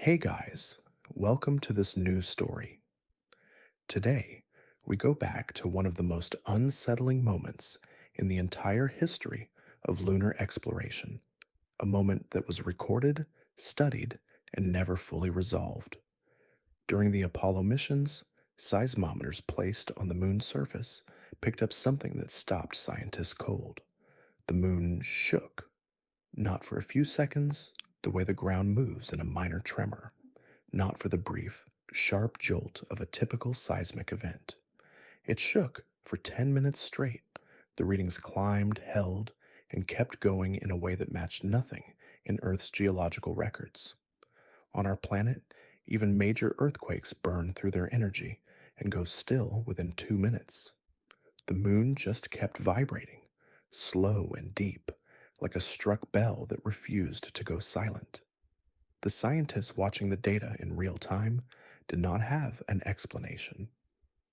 Hey guys, welcome to this new story. Today, we go back to one of the most unsettling moments in the entire history of lunar exploration, a moment that was recorded, studied, and never fully resolved. During the Apollo missions, seismometers placed on the moon's surface picked up something that stopped scientists cold. The moon shook, not for a few seconds, the way the ground moves in a minor tremor, not for the brief, sharp jolt of a typical seismic event. It shook for 10 minutes straight. The readings climbed, held, and kept going in a way that matched nothing in Earth's geological records. On our planet, even major earthquakes burn through their energy and go still within 2 minutes. The moon just kept vibrating, slow and deep, like a struck bell that refused to go silent. The scientists watching the data in real time did not have an explanation.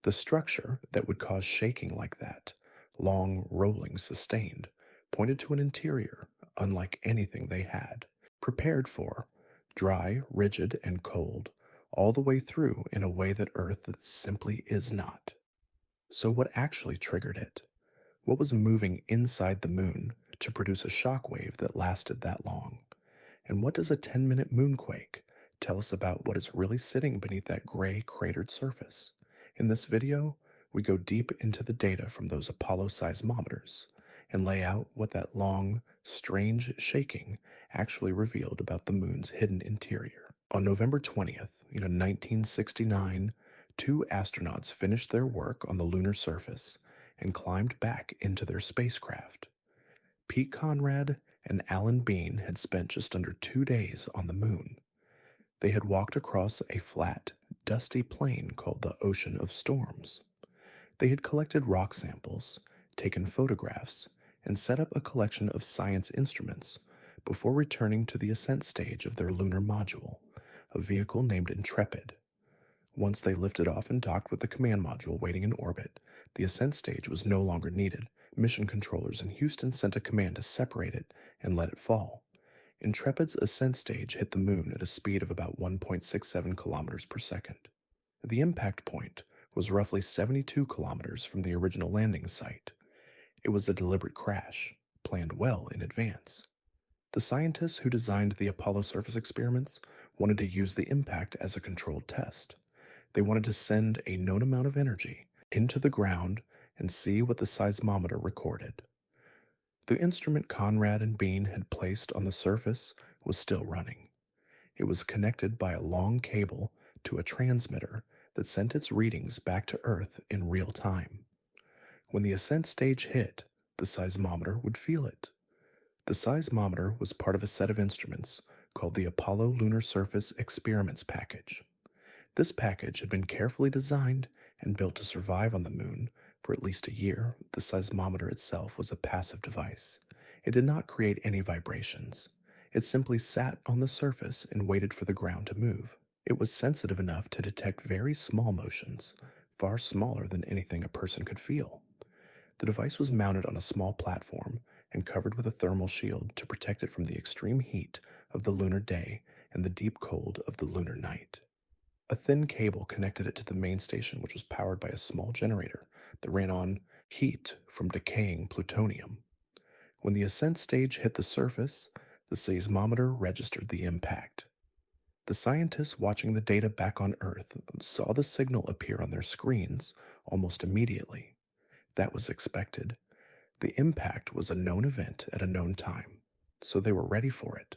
The structure that would cause shaking like that, long, rolling, sustained, pointed to an interior unlike anything they had, prepared for, dry, rigid, and cold, all the way through in a way that Earth simply is not. So, what actually triggered it? What was moving inside the moon to produce a shock wave that lasted that long? And what does a 10-minute moonquake tell us about what is really sitting beneath that gray, cratered surface? In this video, we go deep into the data from those Apollo seismometers and lay out what that long, strange shaking actually revealed about the moon's hidden interior. On November 20th, 1969, two astronauts finished their work on the lunar surface and climbed back into their spacecraft. Pete Conrad and Alan Bean had spent just under 2 days on the moon. They had walked across a flat, dusty plain called the Ocean of Storms. They had collected rock samples, taken photographs, and set up a collection of science instruments before returning to the ascent stage of their lunar module, a vehicle named Intrepid. Once they lifted off and docked with the command module waiting in orbit, the ascent stage was no longer needed. Mission controllers in Houston sent a command to separate it and let it fall. Intrepid's ascent stage hit the moon at a speed of about 1.67 kilometers per second. The impact point was roughly 72 kilometers from the original landing site. It was a deliberate crash, planned well in advance. The scientists who designed the Apollo surface experiments wanted to use the impact as a controlled test. They wanted to send a known amount of energy into the ground and see what the seismometer recorded. The instrument Conrad and Bean had placed on the surface was still running. It was connected by a long cable to a transmitter that sent its readings back to Earth in real time. When the ascent stage hit, the seismometer would feel it. The seismometer was part of a set of instruments called the Apollo Lunar Surface Experiments Package. This package had been carefully designed and built to survive on the moon for at least a year. The seismometer itself was a passive device. It did not create any vibrations. It simply sat on the surface and waited for the ground to move. It was sensitive enough to detect very small motions, far smaller than anything a person could feel. The device was mounted on a small platform and covered with a thermal shield to protect it from the extreme heat of the lunar day and the deep cold of the lunar night. A thin cable connected it to the main station, which was powered by a small generator that ran on heat from decaying plutonium. When the ascent stage hit the surface, the seismometer registered the impact. The scientists watching the data back on Earth saw the signal appear on their screens almost immediately. That was expected. The impact was a known event at a known time, so they were ready for it.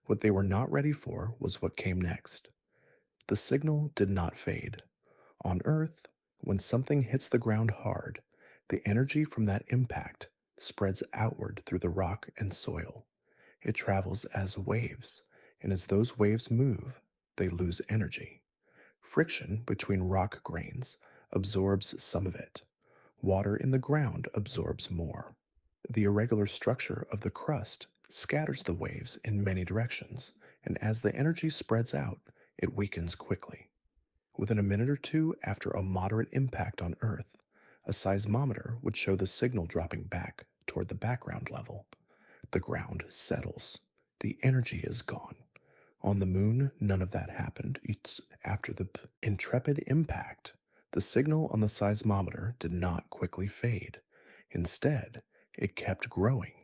What they were not ready for was what came next. The signal did not fade. On Earth, when something hits the ground hard, the energy from that impact spreads outward through the rock and soil. It travels as waves, and as those waves move, they lose energy. Friction between rock grains absorbs some of it. Water in the ground absorbs more. The irregular structure of the crust scatters the waves in many directions, and as the energy spreads out, it weakens quickly. Within a minute or two after a moderate impact on Earth, a seismometer would show the signal dropping back toward the background level. The ground settles. The energy is gone. On the moon, none of that happened. It's after the intrepid impact, the signal on the seismometer did not quickly fade. Instead, it kept growing.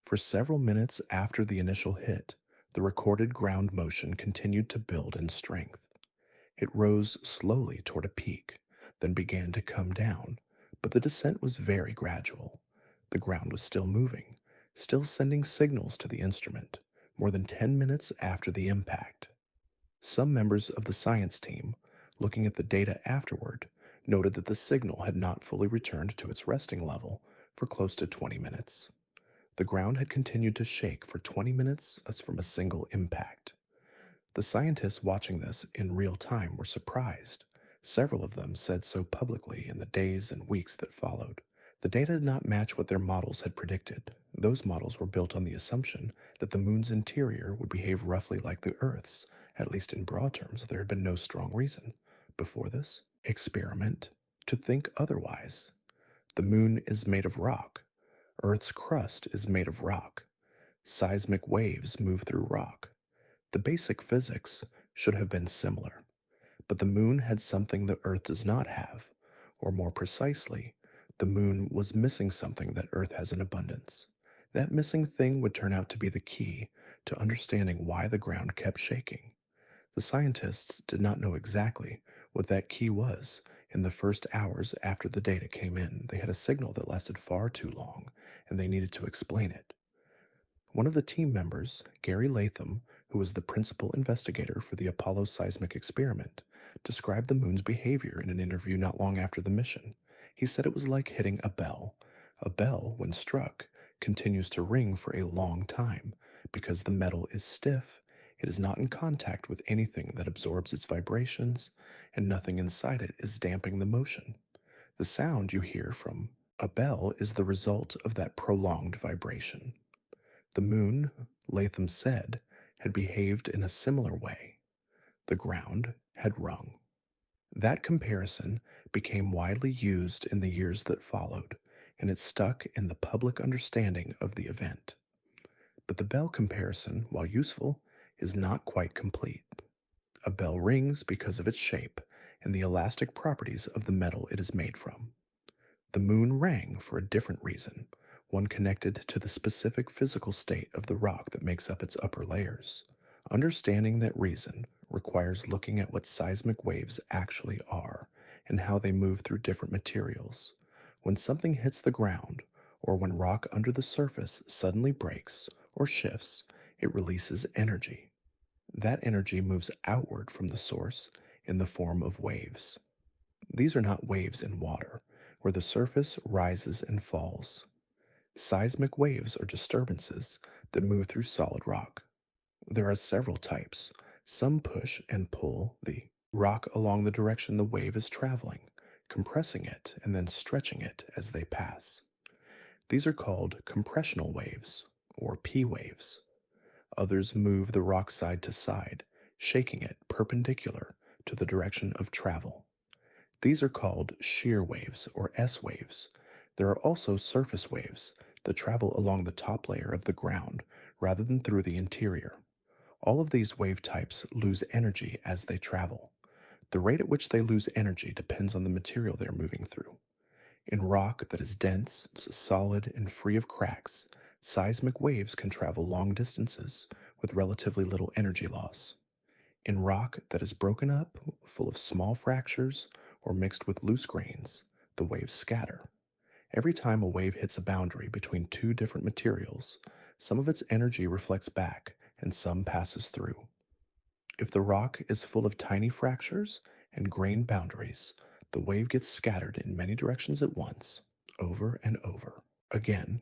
For several minutes after the initial hit, the recorded ground motion continued to build in strength. It rose slowly toward a peak, then began to come down, but the descent was very gradual. The ground was still moving, still sending signals to the instrument, more than 10 minutes after the impact. Some members of the science team, looking at the data afterward, noted that the signal had not fully returned to its resting level for close to 20 minutes. The ground had continued to shake for 20 minutes as from a single impact. The scientists watching this in real time were surprised. Several of them said so publicly in the days and weeks that followed. The data did not match what their models had predicted. Those models were built on the assumption that the moon's interior would behave roughly like the Earth's. At least in broad terms, there had been no strong reason, before this experiment, to think otherwise. The moon is made of rock. Earth's crust is made of rock. Seismic waves move through rock. The basic physics should have been similar, but the moon had something the Earth does not have, or more precisely, the moon was missing something that Earth has in abundance. That missing thing would turn out to be the key to understanding why the ground kept shaking. The scientists did not know exactly what that key was. In the first hours after the data came in, they had a signal that lasted far too long, and they needed to explain it. One of the team members, Gary Latham, who was the principal investigator for the Apollo seismic experiment, described the moon's behavior in an interview not long after the mission. He said it was like hitting a bell. A bell, when struck, continues to ring for a long time. Because the metal is stiff, it is not in contact with anything that absorbs its vibrations, and nothing inside it is damping the motion. The sound you hear from a bell is the result of that prolonged vibration. The moon, Latham said, had behaved in a similar way. The ground had rung. That comparison became widely used in the years that followed, and it stuck in the public understanding of the event. But the bell comparison, while useful, is not quite complete. A bell rings because of its shape and the elastic properties of the metal it is made from. The moon rang for a different reason, one connected to the specific physical state of the rock that makes up its upper layers. Understanding that reason requires looking at what seismic waves actually are and how they move through different materials. When something hits the ground, or when rock under the surface suddenly breaks or shifts, it releases energy. That energy moves outward from the source in the form of waves. These are not waves in water, where the surface rises and falls. Seismic waves are disturbances that move through solid rock. There are several types. Some push and pull the rock along the direction the wave is traveling, compressing it and then stretching it as they pass. These are called compressional waves, or P waves. Others move the rock side to side, shaking it perpendicular to the direction of travel. These are called shear waves, or S waves. There are also surface waves that travel along the top layer of the ground rather than through the interior. All of these wave types lose energy as they travel. The rate at which they lose energy depends on the material they're moving through. In rock that is dense, solid, and free of cracks, seismic waves can travel long distances with relatively little energy loss. In rock that is broken up, full of small fractures, or mixed with loose grains, the waves scatter. Every time a wave hits a boundary between two different materials, some of its energy reflects back and some passes through. If the rock is full of tiny fractures and grain boundaries, the wave gets scattered in many directions at once, over and over. Again,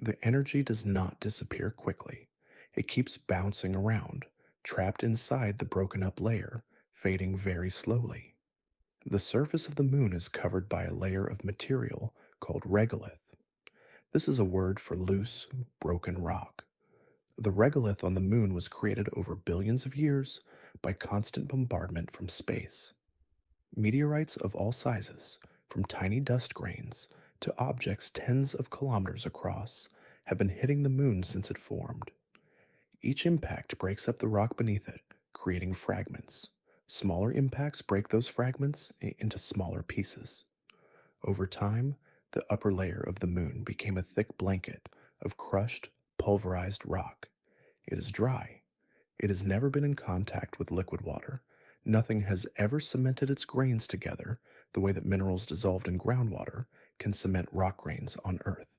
the energy does not disappear quickly. It keeps bouncing around, trapped inside the broken up layer, fading very slowly. The surface of the moon is covered by a layer of material called regolith. This is a word for loose, broken rock. The regolith on the moon was created over billions of years by constant bombardment from space. Meteorites of all sizes, from tiny dust grains to objects tens of kilometers across, have been hitting the moon since it formed. Each impact breaks up the rock beneath it creating fragments. Smaller impacts break those fragments into smaller pieces. Over time, the upper layer of the moon became a thick blanket of crushed, pulverized rock. It is dry. It has never been in contact with liquid water. Nothing has ever cemented its grains together the way that minerals dissolved in groundwater can cement rock grains on Earth.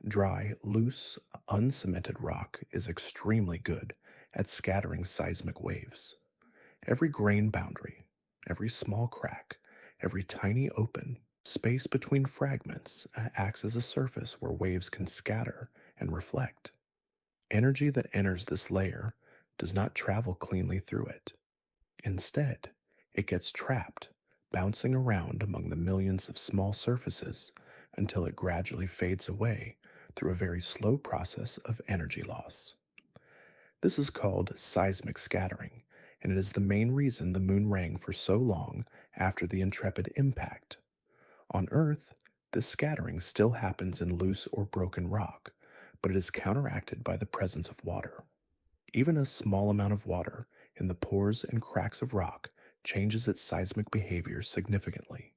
Dry, loose, uncemented rock is extremely good at scattering seismic waves. Every grain boundary, every small crack, every tiny open space between fragments acts as a surface where waves can scatter and reflect. Energy that enters this layer does not travel cleanly through it. Instead, it gets trapped, bouncing around among the millions of small surfaces until it gradually fades away through a very slow process of energy loss. This is called seismic scattering, and it is the main reason the moon rang for so long after the Intrepid impact. On Earth, this scattering still happens in loose or broken rock, but it is counteracted by the presence of water. Even a small amount of water in the pores and cracks of rock changes its seismic behavior significantly.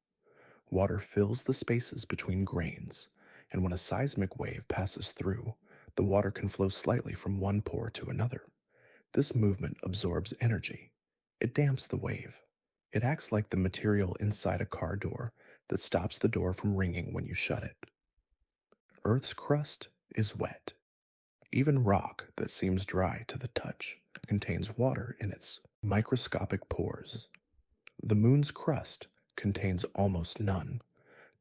Water fills the spaces between grains, and when a seismic wave passes through, the water can flow slightly from one pore to another. This movement absorbs energy. It damps the wave. It acts like the material inside a car door that stops the door from ringing when you shut it. Earth's crust is wet. Even rock that seems dry to the touch contains water in its microscopic pores. The moon's crust contains almost none.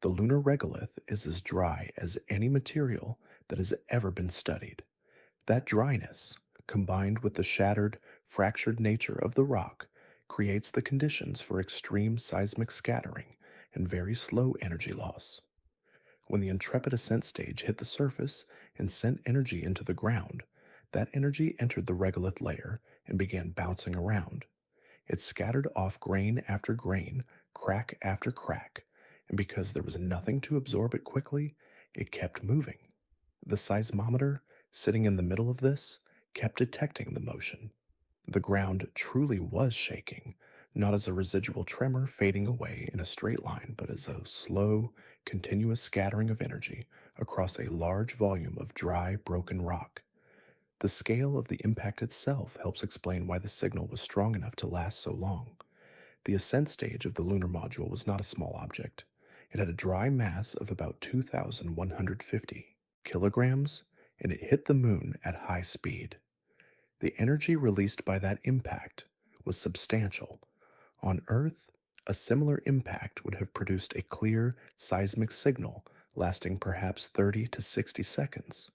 The lunar regolith is as dry as any material that has ever been studied. That dryness, combined with the shattered, fractured nature of the rock, creates the conditions for extreme seismic scattering and very slow energy loss. When the Intrepid ascent stage hit the surface and sent energy into the ground, that energy entered the regolith layer and began bouncing around. It scattered off grain after grain, crack after crack, and because there was nothing to absorb it quickly, it kept moving. The seismometer, sitting in the middle of this, kept detecting the motion. The ground truly was shaking, not as a residual tremor fading away in a straight line, but as a slow, continuous scattering of energy across a large volume of dry, broken rock. The scale of the impact itself helps explain why the signal was strong enough to last so long. The ascent stage of the lunar module was not a small object. It had a dry mass of about 2,150 kilograms, and it hit the moon at high speed. The energy released by that impact was substantial. On Earth, a similar impact would have produced a clear seismic signal lasting perhaps 30 to 60 seconds.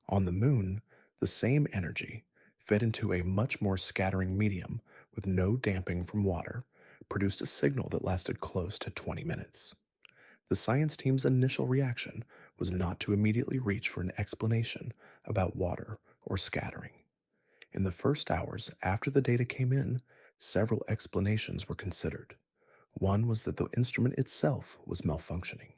On the moon, the same energy, fed into a much more scattering medium with no damping from water, produced a signal that lasted close to 20 minutes. The science team's initial reaction was not to immediately reach for an explanation about water or scattering. In the first hours after the data came in, several explanations were considered. One was that the instrument itself was malfunctioning.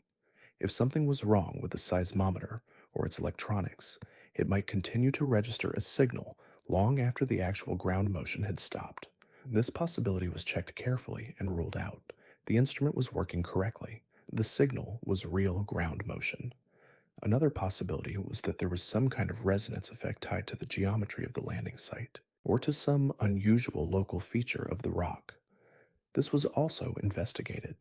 If something was wrong with the seismometer or its electronics, it might continue to register a signal long after the actual ground motion had stopped. This possibility was checked carefully and ruled out. The instrument was working correctly. The signal was real ground motion. Another possibility was that there was some kind of resonance effect tied to the geometry of the landing site, or to some unusual local feature of the rock. This was also investigated,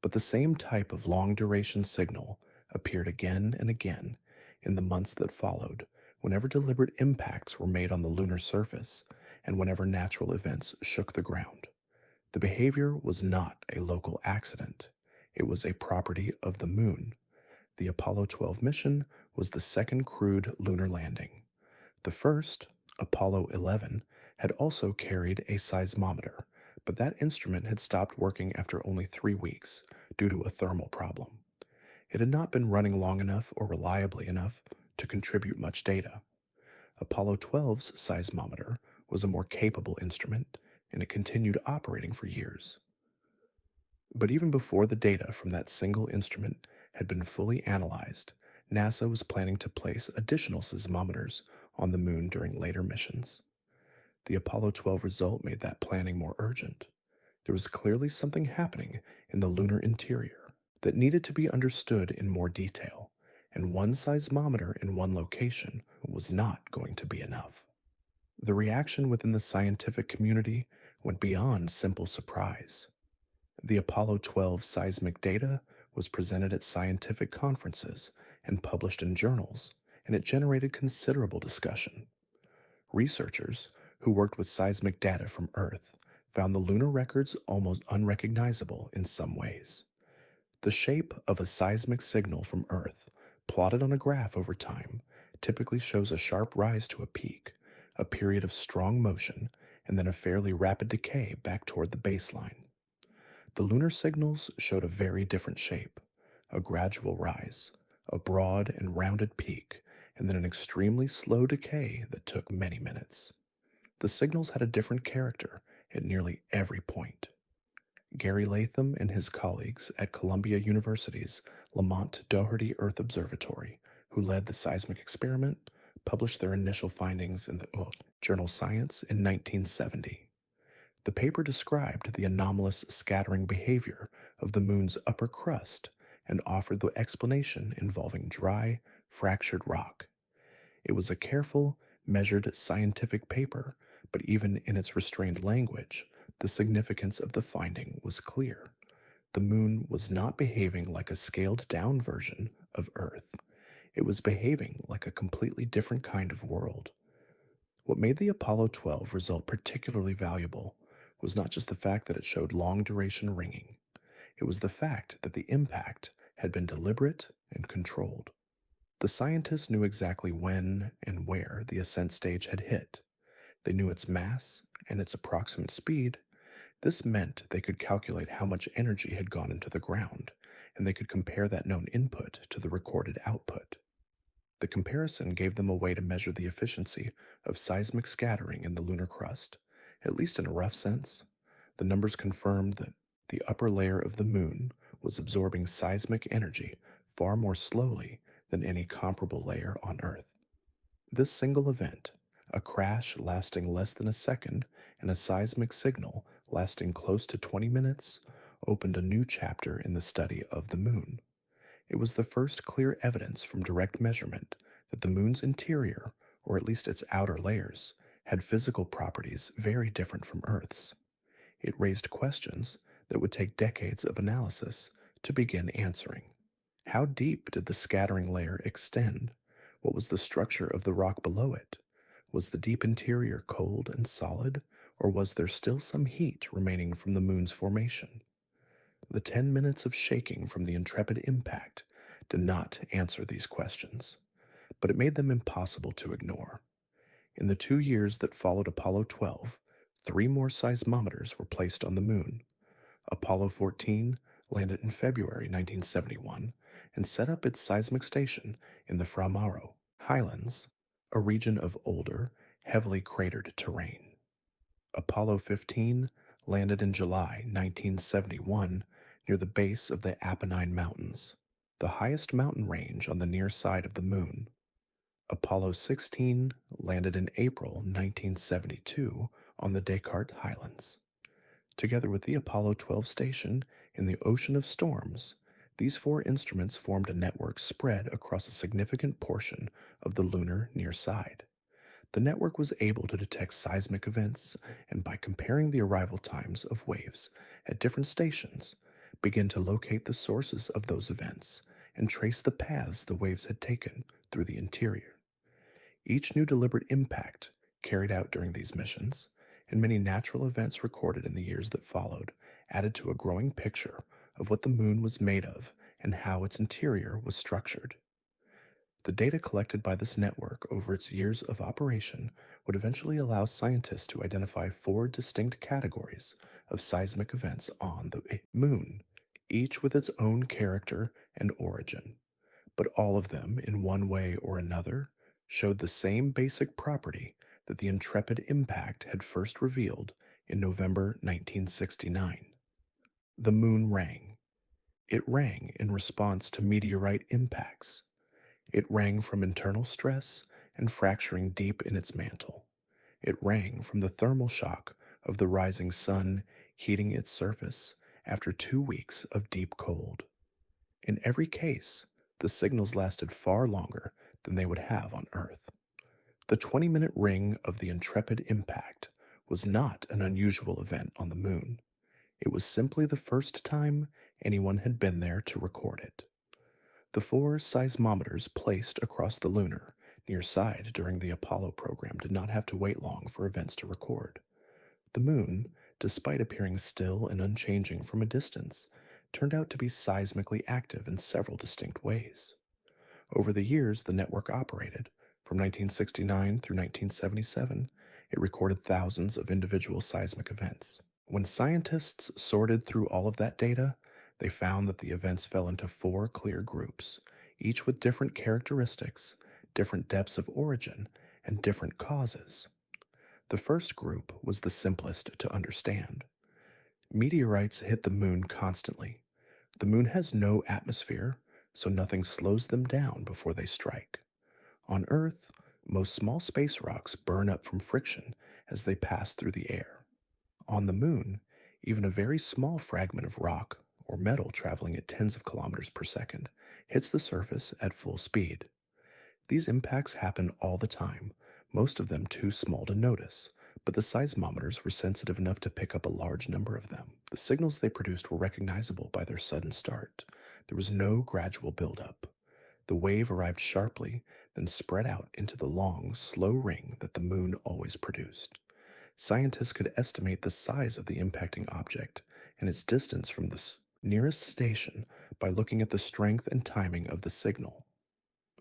but the same type of long-duration signal appeared again and again in the months that followed, whenever deliberate impacts were made on the lunar surface and whenever natural events shook the ground. The behavior was not a local accident. It was a property of the moon. The Apollo 12 mission was the second crewed lunar landing. The first, Apollo 11, had also carried a seismometer, but that instrument had stopped working after only 3 weeks due to a thermal problem. It had not been running long enough or reliably enough to contribute much data. Apollo 12's seismometer was a more capable instrument, and it continued operating for years. But even before the data from that single instrument had been fully analyzed, NASA was planning to place additional seismometers on the moon during later missions. The Apollo 12 result made that planning more urgent. There was clearly something happening in the lunar interior that needed to be understood in more detail, and one seismometer in one location was not going to be enough. The reaction within the scientific community went beyond simple surprise. The Apollo 12 seismic data was presented at scientific conferences and published in journals, and it generated considerable discussion. Researchers who worked with seismic data from Earth found the lunar records almost unrecognizable in some ways. The shape of a seismic signal from Earth, plotted on a graph over time, typically shows a sharp rise to a peak, a period of strong motion, and then a fairly rapid decay back toward the baseline. The lunar signals showed a very different shape, a gradual rise, a broad and rounded peak, and then an extremely slow decay that took many minutes. The signals had a different character at nearly every point. Gary Latham and his colleagues at Columbia University's Lamont Doherty Earth Observatory, who led the seismic experiment, published their initial findings in the journal Science in 1970. The paper described the anomalous scattering behavior of the moon's upper crust and offered the explanation involving dry, fractured rock. It was a careful, measured scientific paper, but even in its restrained language, the significance of the finding was clear. The moon was not behaving like a scaled down version of Earth. It was behaving like a completely different kind of world. What made the Apollo 12 result particularly valuable was not just the fact that it showed long duration ringing, it was the fact that the impact had been deliberate and controlled. The scientists knew exactly when and where the ascent stage had hit. They knew its mass and its approximate speed. This meant they could calculate how much energy had gone into the ground, and they could compare that known input to the recorded output. The comparison gave them a way to measure the efficiency of seismic scattering in the lunar crust, at least in a rough sense. The numbers confirmed that the upper layer of the moon was absorbing seismic energy far more slowly than any comparable layer on Earth. This single event, a crash lasting less than a second and a seismic signal lasting close to 20 minutes, opened a new chapter in the study of the moon. It was the first clear evidence from direct measurement that the moon's interior, or at least its outer layers, had physical properties very different from Earth's. It raised questions that would take decades of analysis to begin answering. How deep did the scattering layer extend? What was the structure of the rock below it? Was the deep interior cold and solid, or was there still some heat remaining from the moon's formation? The 10 minutes of shaking from the Intrepid impact did not answer these questions, but it made them impossible to ignore. In the 2 years that followed Apollo 12, 3 more seismometers were placed on the moon. Apollo 14 landed in February 1971 and set up its seismic station in the Fra Mauro Highlands, a region of older, heavily cratered terrain. Apollo 15 landed in July 1971 near the base of the Apennine Mountains, the highest mountain range on the near side of the moon. Apollo 16 landed in April 1972 on the Descartes Highlands. Together with the Apollo 12 station in the Ocean of Storms, these 4 instruments formed a network spread across a significant portion of the lunar near side. The network was able to detect seismic events and, by comparing the arrival times of waves at different stations, begin to locate the sources of those events and trace the paths the waves had taken through the interior. Each new deliberate impact carried out during these missions, and many natural events recorded in the years that followed, added to a growing picture of what the moon was made of and how its interior was structured. The data collected by this network over its years of operation would eventually allow scientists to identify 4 distinct categories of seismic events on the moon, each with its own character and origin, but all of them, in one way or another, showed the same basic property that the Intrepid impact had first revealed in November 1969. The moon rang. It rang in response to meteorite impacts. It rang from internal stress and fracturing deep in its mantle. It rang from the thermal shock of the rising sun heating its surface after 2 weeks of deep cold. In every case, the signals lasted far longer than they would have on Earth. The 20-minute ring of the intrepid impact was not an unusual event on the moon. It was simply the first time anyone had been there to record it. The 4 seismometers placed across the lunar near side during the Apollo program did not have to wait long for events to record. The moon, despite appearing still and unchanging from a distance, turned out to be seismically active in several distinct ways. Over the years the network operated, from 1969 through 1977, it recorded thousands of individual seismic events. When scientists sorted through all of that data, they found that the events fell into 4 clear groups, each with different characteristics, different depths of origin, and different causes. The first group was the simplest to understand. Meteorites hit the moon constantly. The moon has no atmosphere, so nothing slows them down before they strike. On Earth, most small space rocks burn up from friction as they pass through the air. On the moon, even a very small fragment of rock or metal traveling at tens of kilometers per second hits the surface at full speed. These impacts happen all the time, most of them too small to notice, but the seismometers were sensitive enough to pick up a large number of them. The signals they produced were recognizable by their sudden start. There was no gradual buildup. The wave arrived sharply, then spread out into the long, slow ring that the moon always produced. Scientists could estimate the size of the impacting object and its distance from the nearest station by looking at the strength and timing of the signal.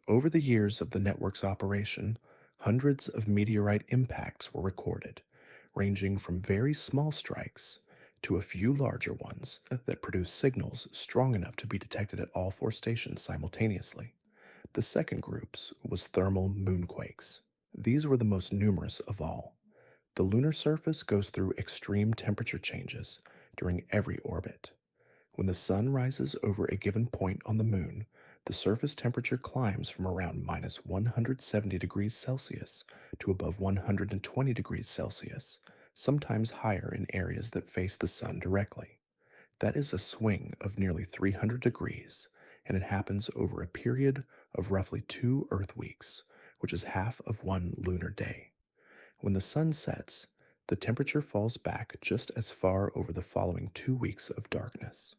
Over the years of the network's operation, hundreds of meteorite impacts were recorded, ranging from very small strikes to a few larger ones that produced signals strong enough to be detected at all 4 stations simultaneously. The second group was thermal moonquakes. These were the most numerous of all. The lunar surface goes through extreme temperature changes during every orbit. When the sun rises over a given point on the moon, the surface temperature climbs from around minus 170 degrees Celsius to above 120 degrees Celsius, sometimes higher in areas that face the sun directly. That is a swing of nearly 300 degrees, and it happens over a period of roughly 2 Earth weeks, which is half of one lunar day. When the sun sets, the temperature falls back just as far over the following 2 weeks of darkness.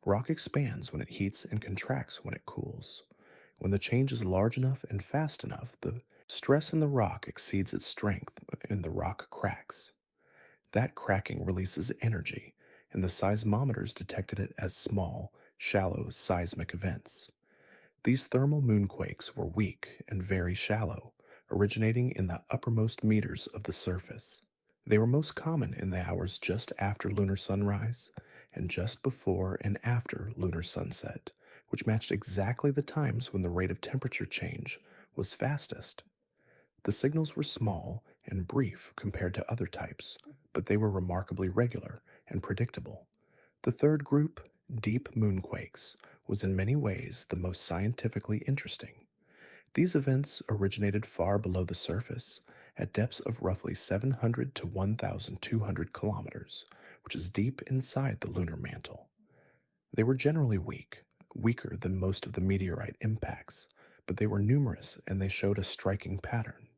Rock expands when it heats and contracts when it cools. When the change is large enough and fast enough, the stress in the rock exceeds its strength and the rock cracks. That cracking releases energy, and the seismometers detected it as small, shallow seismic events. These thermal moonquakes were weak and very shallow, originating in the uppermost meters of the surface. They were most common in the hours just after lunar sunrise and just before and after lunar sunset, which matched exactly the times when the rate of temperature change was fastest. The signals were small and brief compared to other types, but they were remarkably regular and predictable. The third group, deep moonquakes, was in many ways the most scientifically interesting. These events originated far below the surface, at depths of roughly 700 to 1,200 kilometers, which is deep inside the lunar mantle. They were generally weak, weaker than most of the meteorite impacts, but they were numerous and they showed a striking pattern.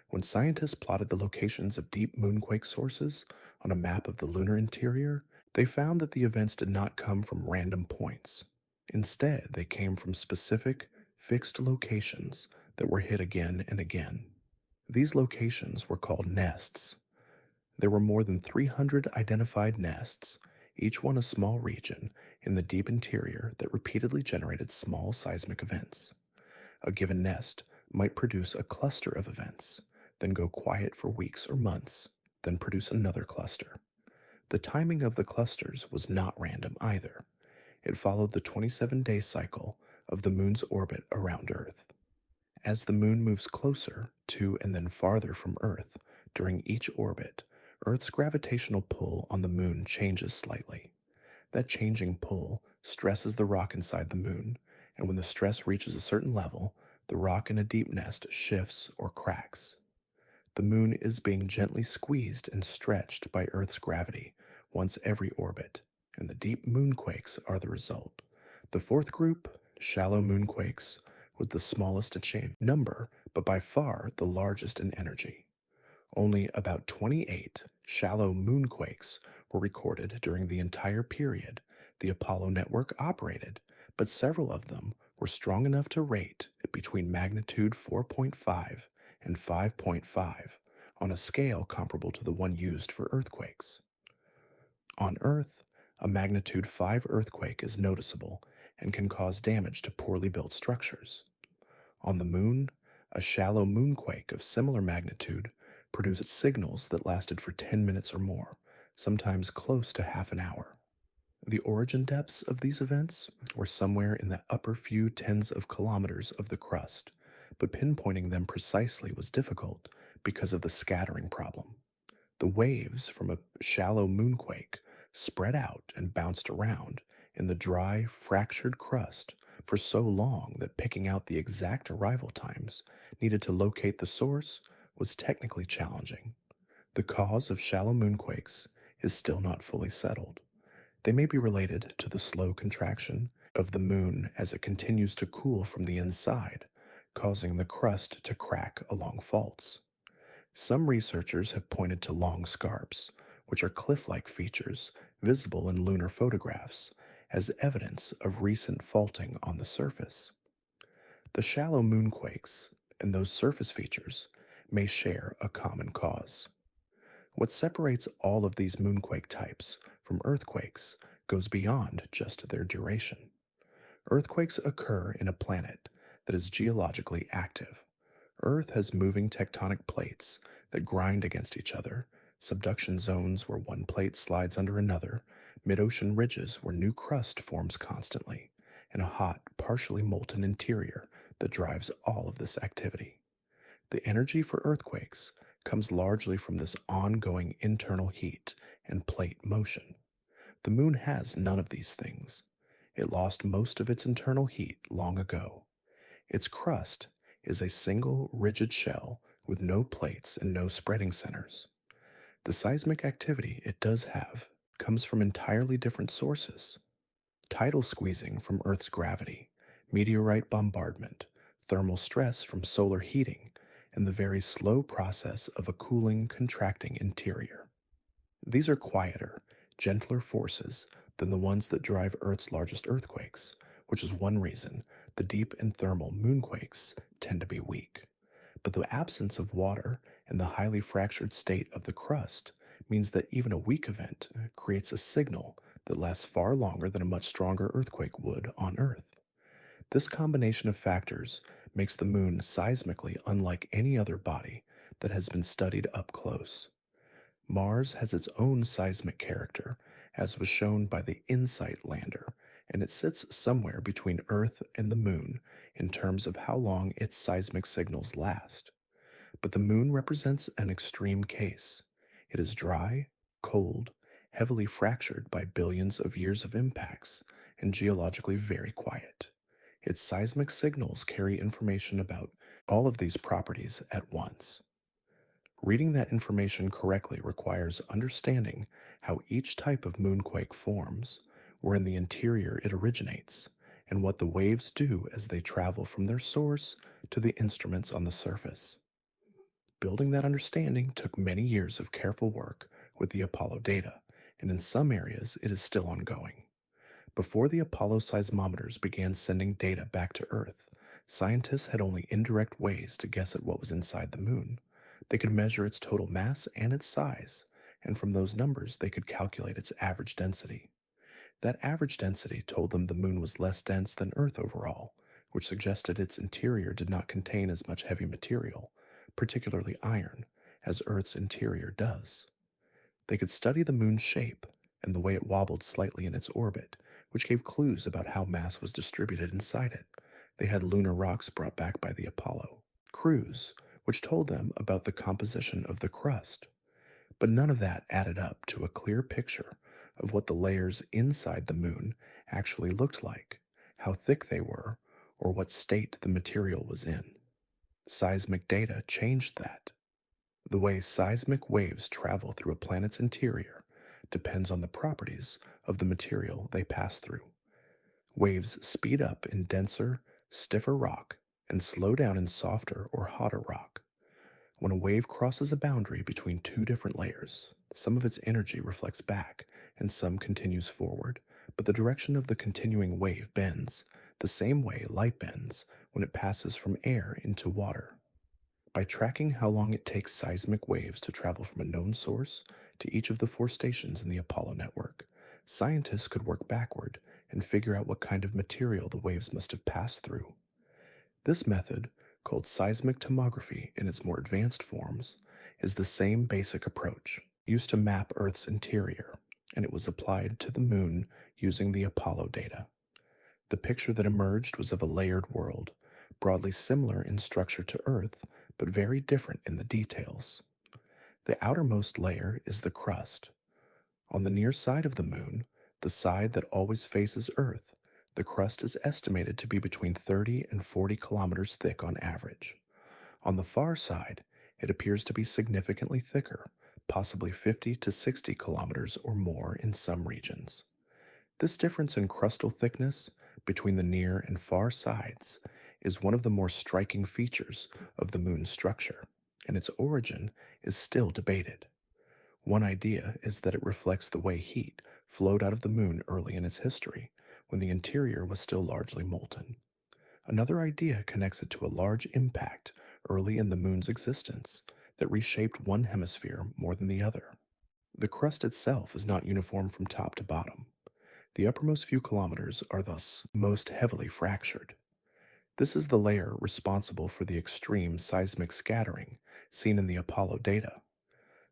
When scientists plotted the locations of deep moonquake sources on a map of the lunar interior, they found that the events did not come from random points. Instead, they came from specific, fixed locations that were hit again and again. These locations were called nests. There were more than 300 identified nests, each one a small region in the deep interior that repeatedly generated small seismic events. A given nest might produce a cluster of events, then go quiet for weeks or months, then produce another cluster. The timing of the clusters was not random either. It followed the 27-day cycle of the moon's orbit around Earth. As the moon moves closer to and then farther from Earth during each orbit, Earth's gravitational pull on the moon changes slightly. That changing pull stresses the rock inside the moon, and when the stress reaches a certain level, the rock in a deep nest shifts or cracks. The moon is being gently squeezed and stretched by Earth's gravity once every orbit, and the deep moonquakes are the result. The fourth group, shallow moonquakes, was the smallest in number, but by far the largest in energy. Only about 28 shallow moonquakes were recorded during the entire period the Apollo network operated, but several of them were strong enough to rate between magnitude 4.5 and 5.5 on a scale comparable to the one used for earthquakes. On Earth, a magnitude 5 earthquake is noticeable and can cause damage to poorly built structures. On the Moon, a shallow moonquake of similar magnitude produced signals that lasted for 10 minutes or more, sometimes close to half an hour. The origin depths of these events were somewhere in the upper few tens of kilometers of the crust, but pinpointing them precisely was difficult because of the scattering problem. The waves from a shallow moonquake spread out and bounced around in the dry, fractured crust for so long that picking out the exact arrival times needed to locate the source was technically challenging. The cause of shallow moonquakes is still not fully settled. They may be related to the slow contraction of the moon as it continues to cool from the inside, causing the crust to crack along faults. Some researchers have pointed to long scarps, which are cliff-like features visible in lunar photographs, as evidence of recent faulting on the surface. The shallow moonquakes and those surface features may share a common cause. What separates all of these moonquake types from earthquakes goes beyond just their duration. Earthquakes occur in a planet that is geologically active. Earth has moving tectonic plates that grind against each other, subduction zones where one plate slides under another, mid-ocean ridges where new crust forms constantly, and a hot, partially molten interior that drives all of this activity. The energy for earthquakes comes largely from this ongoing internal heat and plate motion. The moon has none of these things. It lost most of its internal heat long ago. Its crust is a single rigid shell with no plates and no spreading centers. The seismic activity it does have comes from entirely different sources. Tidal squeezing from Earth's gravity, meteorite bombardment, thermal stress from solar heating, and the very slow process of a cooling, contracting interior. These are quieter, gentler forces than the ones that drive Earth's largest earthquakes, which is one reason the deep and thermal moonquakes tend to be weak. But the absence of water and the highly fractured state of the crust means that even a weak event creates a signal that lasts far longer than a much stronger earthquake would on Earth. This combination of factors makes the moon seismically unlike any other body that has been studied up close. Mars has its own seismic character, as was shown by the InSight lander, and it sits somewhere between Earth and the moon in terms of how long its seismic signals last. But the moon represents an extreme case. It is dry, cold, heavily fractured by billions of years of impacts, and geologically very quiet. Its seismic signals carry information about all of these properties at once. Reading that information correctly requires understanding how each type of moonquake forms, where in the interior it originates, and what the waves do as they travel from their source to the instruments on the surface. Building that understanding took many years of careful work with the Apollo data, and in some areas it is still ongoing. Before the Apollo seismometers began sending data back to Earth, scientists had only indirect ways to guess at what was inside the moon. They could measure its total mass and its size, and from those numbers they could calculate its average density. That average density told them the moon was less dense than Earth overall, which suggested its interior did not contain as much heavy material, particularly iron, as Earth's interior does. They could study the moon's shape and the way it wobbled slightly in its orbit, which gave clues about how mass was distributed inside it. They had lunar rocks brought back by the Apollo crews, which told them about the composition of the crust. But none of that added up to a clear picture of what the layers inside the moon actually looked like, how thick they were, or what state the material was in. Seismic data changed that. The way seismic waves travel through a planet's interior depends on the properties of the material they pass through. Waves speed up in denser, stiffer rock and slow down in softer or hotter rock. When a wave crosses a boundary between two different layers, some of its energy reflects back and some continues forward, but the direction of the continuing wave bends the same way light bends when it passes from air into water. By tracking how long it takes seismic waves to travel from a known source to each of the four stations in the Apollo network, scientists could work backward and figure out what kind of material the waves must have passed through. This method, called seismic tomography in its more advanced forms, is the same basic approach used to map Earth's interior, and it was applied to the Moon using the Apollo data. The picture that emerged was of a layered world, broadly similar in structure to Earth, but very different in the details. The outermost layer is the crust. On the near side of the Moon, the side that always faces Earth, the crust is estimated to be between 30 and 40 kilometers thick on average. On the far side, it appears to be significantly thicker, possibly 50 to 60 kilometers or more in some regions. This difference in crustal thickness between the near and far sides is one of the more striking features of the Moon's structure, and its origin is still debated. One idea is that it reflects the way heat flowed out of the Moon early in its history, when the interior was still largely molten. Another idea connects it to a large impact early in the Moon's existence that reshaped one hemisphere more than the other. The crust itself is not uniform from top to bottom. The uppermost few kilometers are thus most heavily fractured. This is the layer responsible for the extreme seismic scattering seen in the Apollo data.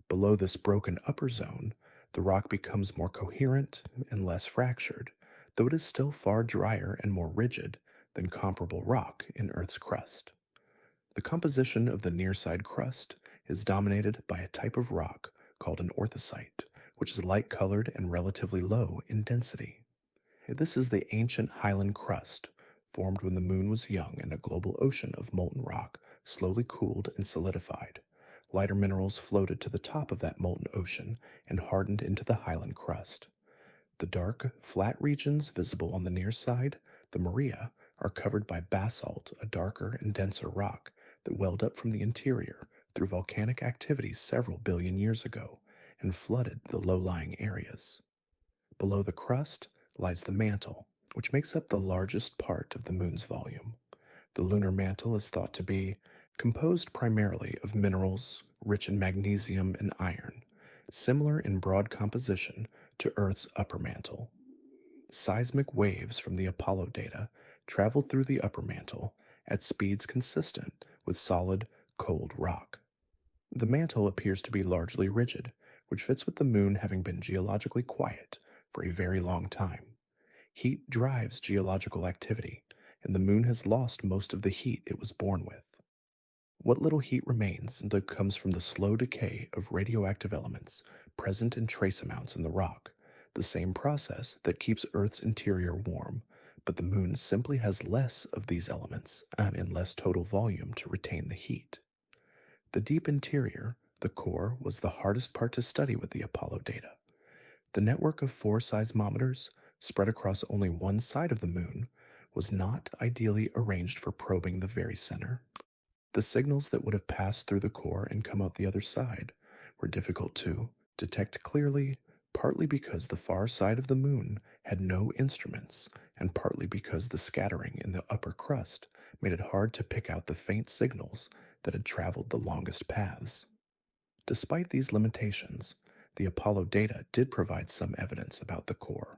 Below this broken upper zone, the rock becomes more coherent and less fractured, though it is still far drier and more rigid than comparable rock in Earth's crust. The composition of the nearside crust is dominated by a type of rock called an orthosite, which is light colored and relatively low in density. This is the ancient highland crust, formed when the Moon was young and a global ocean of molten rock slowly cooled and solidified. Lighter minerals floated to the top of that molten ocean and hardened into the highland crust. The dark, flat regions visible on the near side, the Maria, are covered by basalt, a darker and denser rock that welled up from the interior through volcanic activity several billion years ago and flooded the low-lying areas. Below the crust lies the mantle, which makes up the largest part of the Moon's volume. The lunar mantle is thought to be composed primarily of minerals rich in magnesium and iron, similar in broad composition to Earth's upper mantle. Seismic waves from the Apollo data traveled through the upper mantle at speeds consistent with solid, cold rock. The mantle appears to be largely rigid, which fits with the Moon having been geologically quiet for a very long time. Heat drives geological activity, and the Moon has lost most of the heat it was born with. What little heat remains comes from the slow decay of radioactive elements present in trace amounts in the rock, the same process that keeps Earth's interior warm, but the Moon simply has less of these elements and less total volume to retain the heat. The deep interior, the core, was the hardest part to study with the Apollo data. The network of 4 seismometers, spread across only one side of the Moon, was not ideally arranged for probing the very center. The signals that would have passed through the core and come out the other side were difficult to detect clearly, partly because the far side of the Moon had no instruments, and partly because the scattering in the upper crust made it hard to pick out the faint signals that had traveled the longest paths. Despite these limitations, the Apollo data did provide some evidence about the core.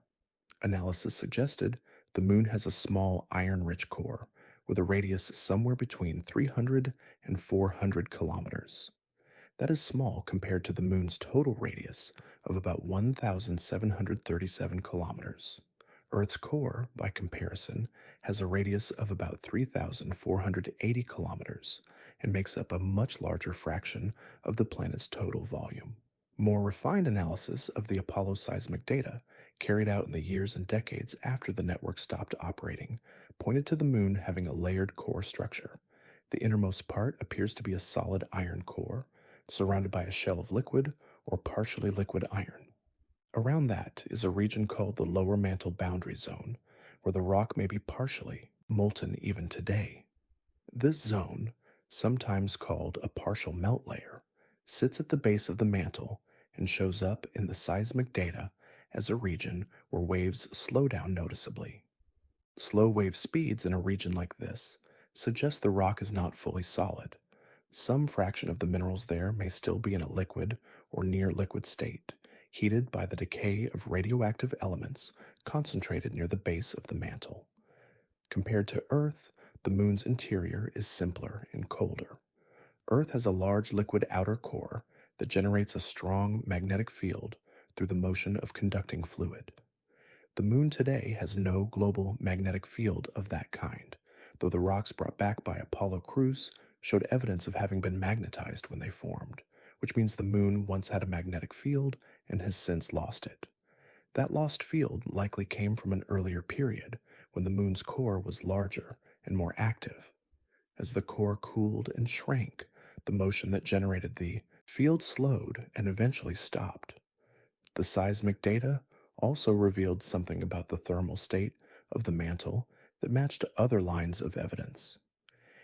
Analysis suggested the Moon has a small iron-rich core with a radius somewhere between 300 and 400 kilometers. That is small compared to the Moon's total radius of about 1,737 kilometers. Earth's core, by comparison, has a radius of about 3,480 kilometers and makes up a much larger fraction of the planet's total volume. More refined analysis of the Apollo seismic data, carried out in the years and decades after the network stopped operating, pointed to the Moon having a layered core structure. The innermost part appears to be a solid iron core, surrounded by a shell of liquid or partially liquid iron. Around that is a region called the lower mantle boundary zone, where the rock may be partially molten even today. This zone, sometimes called a partial melt layer, sits at the base of the mantle and shows up in the seismic data as a region where waves slow down noticeably. Slow wave speeds in a region like this suggest the rock is not fully solid. Some fraction of the minerals there may still be in a liquid or near liquid state, heated by the decay of radioactive elements concentrated near the base of the mantle. Compared to Earth, the moon's interior is simpler and colder. Earth has a large liquid outer core that generates a strong magnetic field through the motion of conducting fluid. The moon today has no global magnetic field of that kind, though the rocks brought back by Apollo crews showed evidence of having been magnetized when they formed, which means the moon once had a magnetic field and has since lost it. That lost field likely came from an earlier period when the moon's core was larger and more active. As the core cooled and shrank, the motion that generated the field slowed and eventually stopped. The seismic data also revealed something about the thermal state of the mantle that matched other lines of evidence.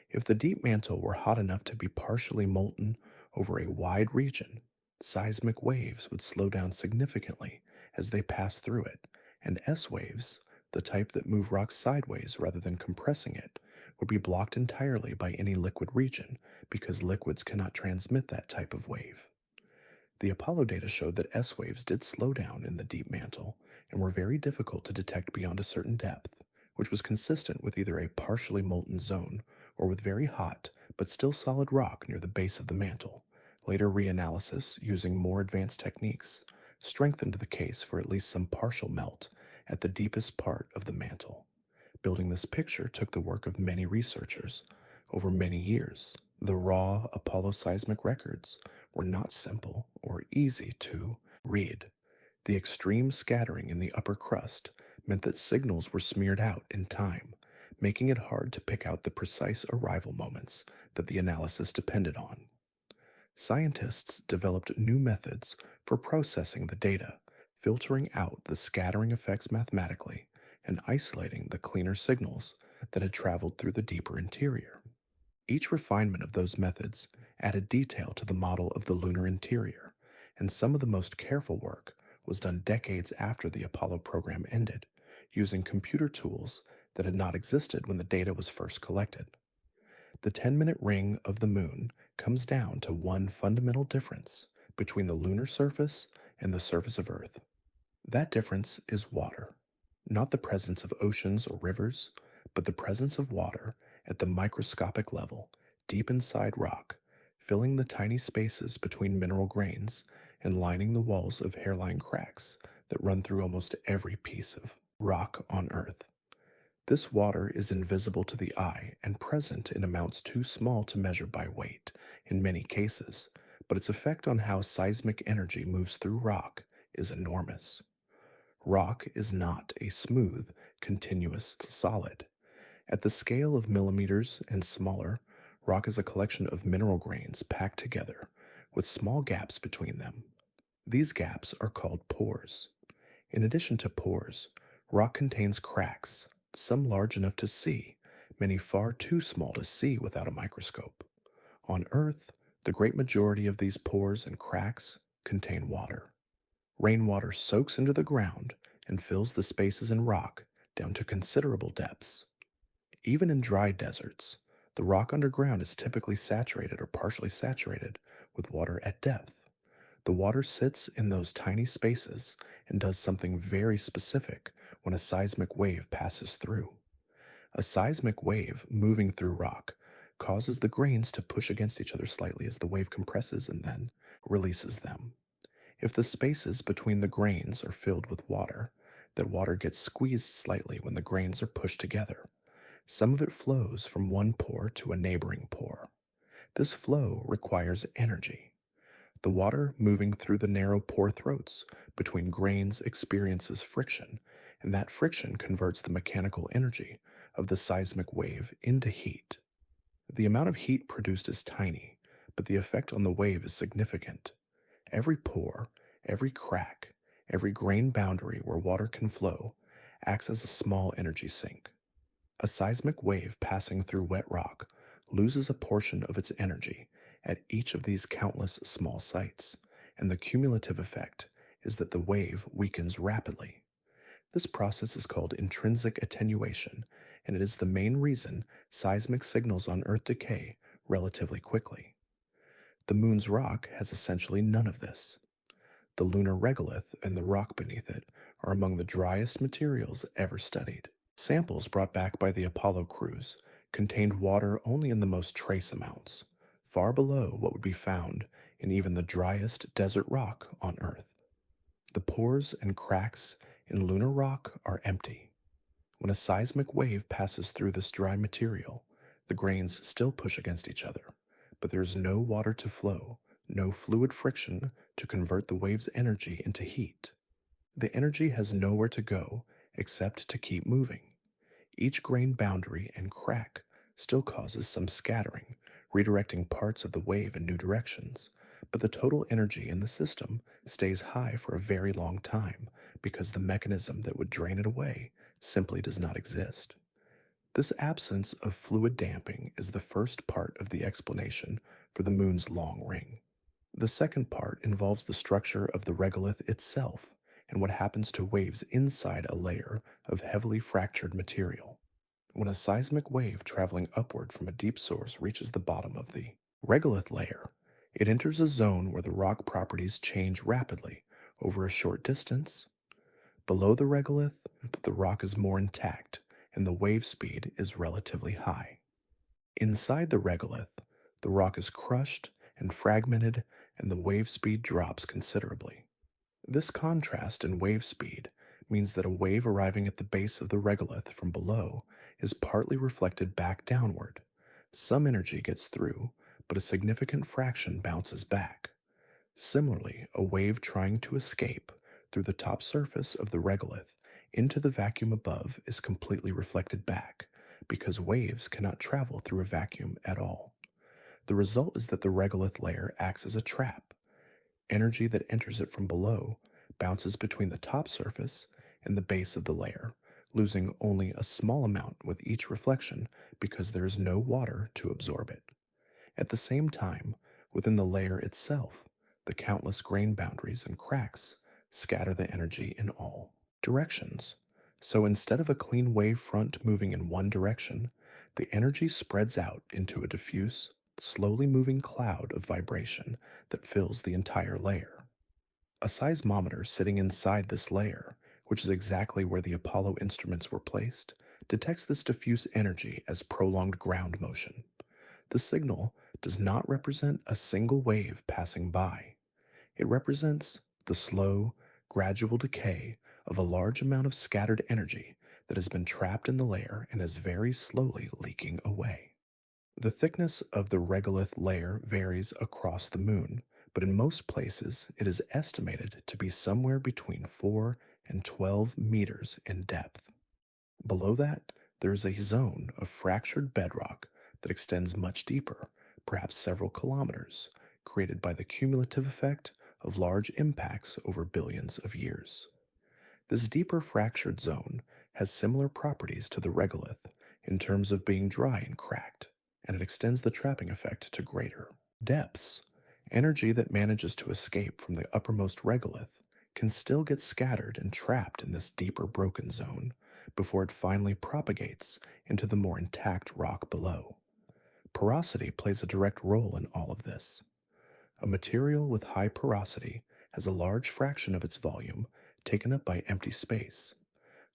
If the deep mantle were hot enough to be partially molten over a wide region, seismic waves would slow down significantly as they pass through it, and S waves, the type that move rocks sideways rather than compressing it, would be blocked entirely by any liquid region because liquids cannot transmit that type of wave. The Apollo data showed that S waves did slow down in the deep mantle and were very difficult to detect beyond a certain depth, which was consistent with either a partially molten zone or with very hot but still solid rock near the base of the mantle. Later reanalysis, using more advanced techniques, strengthened the case for at least some partial melt at the deepest part of the mantle. Building this picture took the work of many researchers over many years. The raw Apollo seismic records were not simple or easy to read. The extreme scattering in the upper crust meant that signals were smeared out in time, making it hard to pick out the precise arrival moments that the analysis depended on. Scientists developed new methods for processing the data, filtering out the scattering effects mathematically and isolating the cleaner signals that had traveled through the deeper interior. Each refinement of those methods added detail to the model of the lunar interior, and some of the most careful work was done decades after the Apollo program ended, using computer tools that had not existed when the data was first collected. The 10-minute ring of the moon comes down to one fundamental difference between the lunar surface and the surface of Earth. That difference is water. Not the presence of oceans or rivers, but the presence of water at the microscopic level, deep inside rock, filling the tiny spaces between mineral grains and lining the walls of hairline cracks that run through almost every piece of rock on Earth. This water is invisible to the eye and present in amounts too small to measure by weight in many cases, but its effect on how seismic energy moves through rock is enormous. Rock is not a smooth, continuous solid. At the scale of millimeters and smaller, rock is a collection of mineral grains packed together, with small gaps between them. These gaps are called pores. In addition to pores, rock contains cracks, some large enough to see, many far too small to see without a microscope. On Earth, the great majority of these pores and cracks contain water. Rainwater soaks into the ground and fills the spaces in rock down to considerable depths. Even in dry deserts, the rock underground is typically saturated or partially saturated with water at depth. The water sits in those tiny spaces and does something very specific when a seismic wave passes through. A seismic wave moving through rock causes the grains to push against each other slightly as the wave compresses and then releases them. If the spaces between the grains are filled with water, that water gets squeezed slightly when the grains are pushed together. Some of it flows from one pore to a neighboring pore. This flow requires energy. The water moving through the narrow pore throats between grains experiences friction, and that friction converts the mechanical energy of the seismic wave into heat. The amount of heat produced is tiny, but the effect on the wave is significant. Every pore, every crack, every grain boundary where water can flow acts as a small energy sink. A seismic wave passing through wet rock loses a portion of its energy at each of these countless small sites, and the cumulative effect is that the wave weakens rapidly. This process is called intrinsic attenuation, and it is the main reason seismic signals on Earth decay relatively quickly. The Moon's rock has essentially none of this. The lunar regolith and the rock beneath it are among the driest materials ever studied. Samples brought back by the Apollo crews contained water only in the most trace amounts, far below what would be found in even the driest desert rock on Earth. The pores and cracks in lunar rock are empty. When a seismic wave passes through this dry material, the grains still push against each other, but there is no water to flow, no fluid friction to convert the wave's energy into heat. The energy has nowhere to go except to keep moving. Each grain boundary and crack still causes some scattering, redirecting parts of the wave in new directions, but the total energy in the system stays high for a very long time because the mechanism that would drain it away simply does not exist. This absence of fluid damping is the first part of the explanation for the Moon's long ring. The second part involves the structure of the regolith itself and what happens to waves inside a layer of heavily fractured material. When a seismic wave traveling upward from a deep source reaches the bottom of the regolith layer, it enters a zone where the rock properties change rapidly over a short distance. Below the regolith, the rock is more intact and the wave speed is relatively high. Inside the regolith, the rock is crushed and fragmented and the wave speed drops considerably. This contrast in wave speed means that a wave arriving at the base of the regolith from below is partly reflected back downward. Some energy gets through, but a significant fraction bounces back. Similarly, a wave trying to escape through the top surface of the regolith into the vacuum above is completely reflected back, because waves cannot travel through a vacuum at all. The result is that the regolith layer acts as a trap. Energy that enters it from below bounces between the top surface and the base of the layer, losing only a small amount with each reflection because there is no water to absorb it. At the same time, within the layer itself, the countless grain boundaries and cracks scatter the energy in all directions. So instead of a clean wave front moving in one direction, the energy spreads out into a diffuse, slowly moving cloud of vibration that fills the entire layer. A seismometer sitting inside this layer, which is exactly where the Apollo instruments were placed, detects this diffuse energy as prolonged ground motion. The signal does not represent a single wave passing by. It represents the slow, gradual decay of a large amount of scattered energy that has been trapped in the layer and is very slowly leaking away. The thickness of the regolith layer varies across the Moon, but in most places it is estimated to be somewhere between 4 and 12 meters in depth. Below that, there is a zone of fractured bedrock that extends much deeper, perhaps several kilometers, created by the cumulative effect of large impacts over billions of years. This deeper fractured zone has similar properties to the regolith in terms of being dry and cracked, and it extends the trapping effect to greater depths. Energy that manages to escape from the uppermost regolith can still get scattered and trapped in this deeper broken zone before it finally propagates into the more intact rock below. Porosity plays a direct role in all of this. A material with high porosity has a large fraction of its volume taken up by empty space.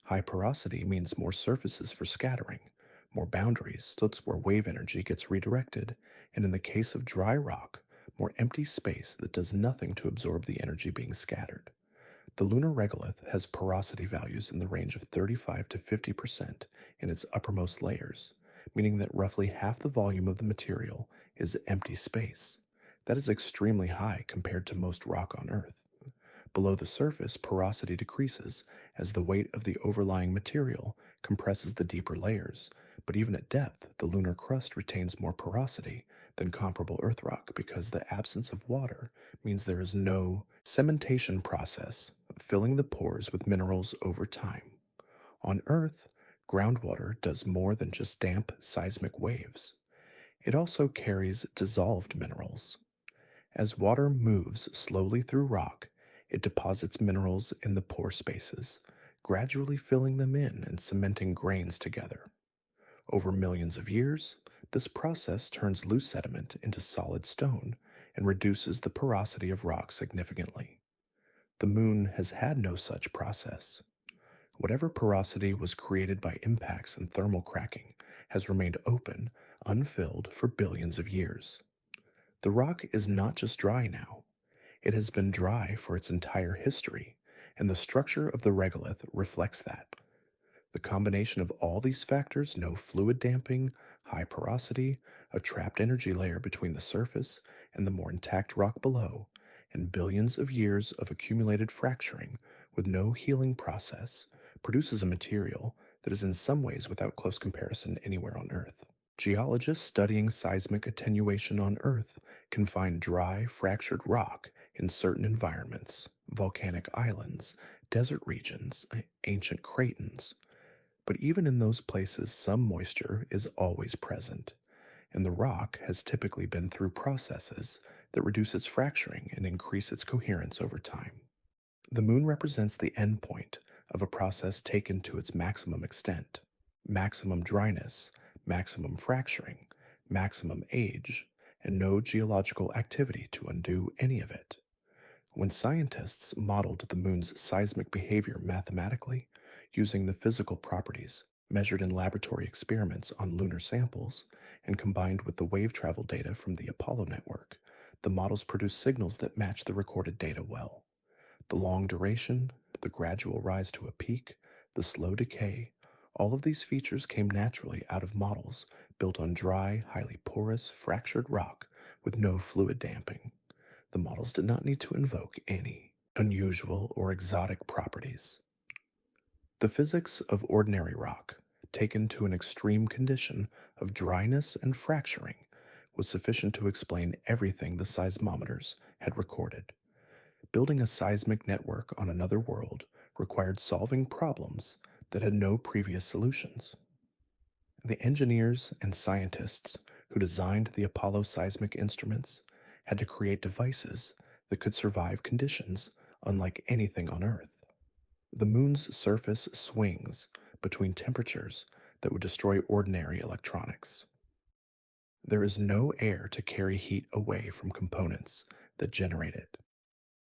High porosity means more surfaces for scattering, more boundaries, so it's where wave energy gets redirected, and in the case of dry rock, more empty space that does nothing to absorb the energy being scattered. The lunar regolith has porosity values in the range of 35 to 50% in its uppermost layers, meaning that roughly half the volume of the material is empty space. That is extremely high compared to most rock on Earth. Below the surface, porosity decreases as the weight of the overlying material compresses the deeper layers, but even at depth, the lunar crust retains more porosity than comparable Earth rock because the absence of water means there is no cementation process, filling the pores with minerals over time. On Earth, groundwater does more than just damp seismic waves. It also carries dissolved minerals. As water moves slowly through rock, it deposits minerals in the pore spaces, gradually filling them in and cementing grains together. Over millions of years, this process turns loose sediment into solid stone and reduces the porosity of rock significantly. The Moon has had no such process. Whatever porosity was created by impacts and thermal cracking has remained open, unfilled for billions of years. The rock is not just dry now, it has been dry for its entire history, and the structure of the regolith reflects that. The combination of all these factors, no fluid damping, high porosity, a trapped energy layer between the surface and the more intact rock below, and billions of years of accumulated fracturing with no healing process, produces a material that is in some ways without close comparison anywhere on Earth. Geologists studying seismic attenuation on Earth can find dry, fractured rock in certain environments, volcanic islands, desert regions, ancient cratons. But even in those places, some moisture is always present, and the rock has typically been through processes that reduce its fracturing and increase its coherence over time. The Moon represents the endpoint of a process taken to its maximum extent: maximum dryness, maximum fracturing, maximum age, and no geological activity to undo any of it. When scientists modeled the Moon's seismic behavior mathematically, using the physical properties measured in laboratory experiments on lunar samples and combined with the wave travel data from the Apollo network, the models produced signals that match the recorded data well. The long duration, the gradual rise to a peak, the slow decay, all of these features came naturally out of models built on dry, highly porous, fractured rock with no fluid damping. The models did not need to invoke any unusual or exotic properties. The physics of ordinary rock, taken to an extreme condition of dryness and fracturing, was sufficient to explain everything the seismometers had recorded. Building a seismic network on another world required solving problems that had no previous solutions. The engineers and scientists who designed the Apollo seismic instruments had to create devices that could survive conditions unlike anything on Earth. The Moon's surface swings between temperatures that would destroy ordinary electronics. There is no air to carry heat away from components that generate it.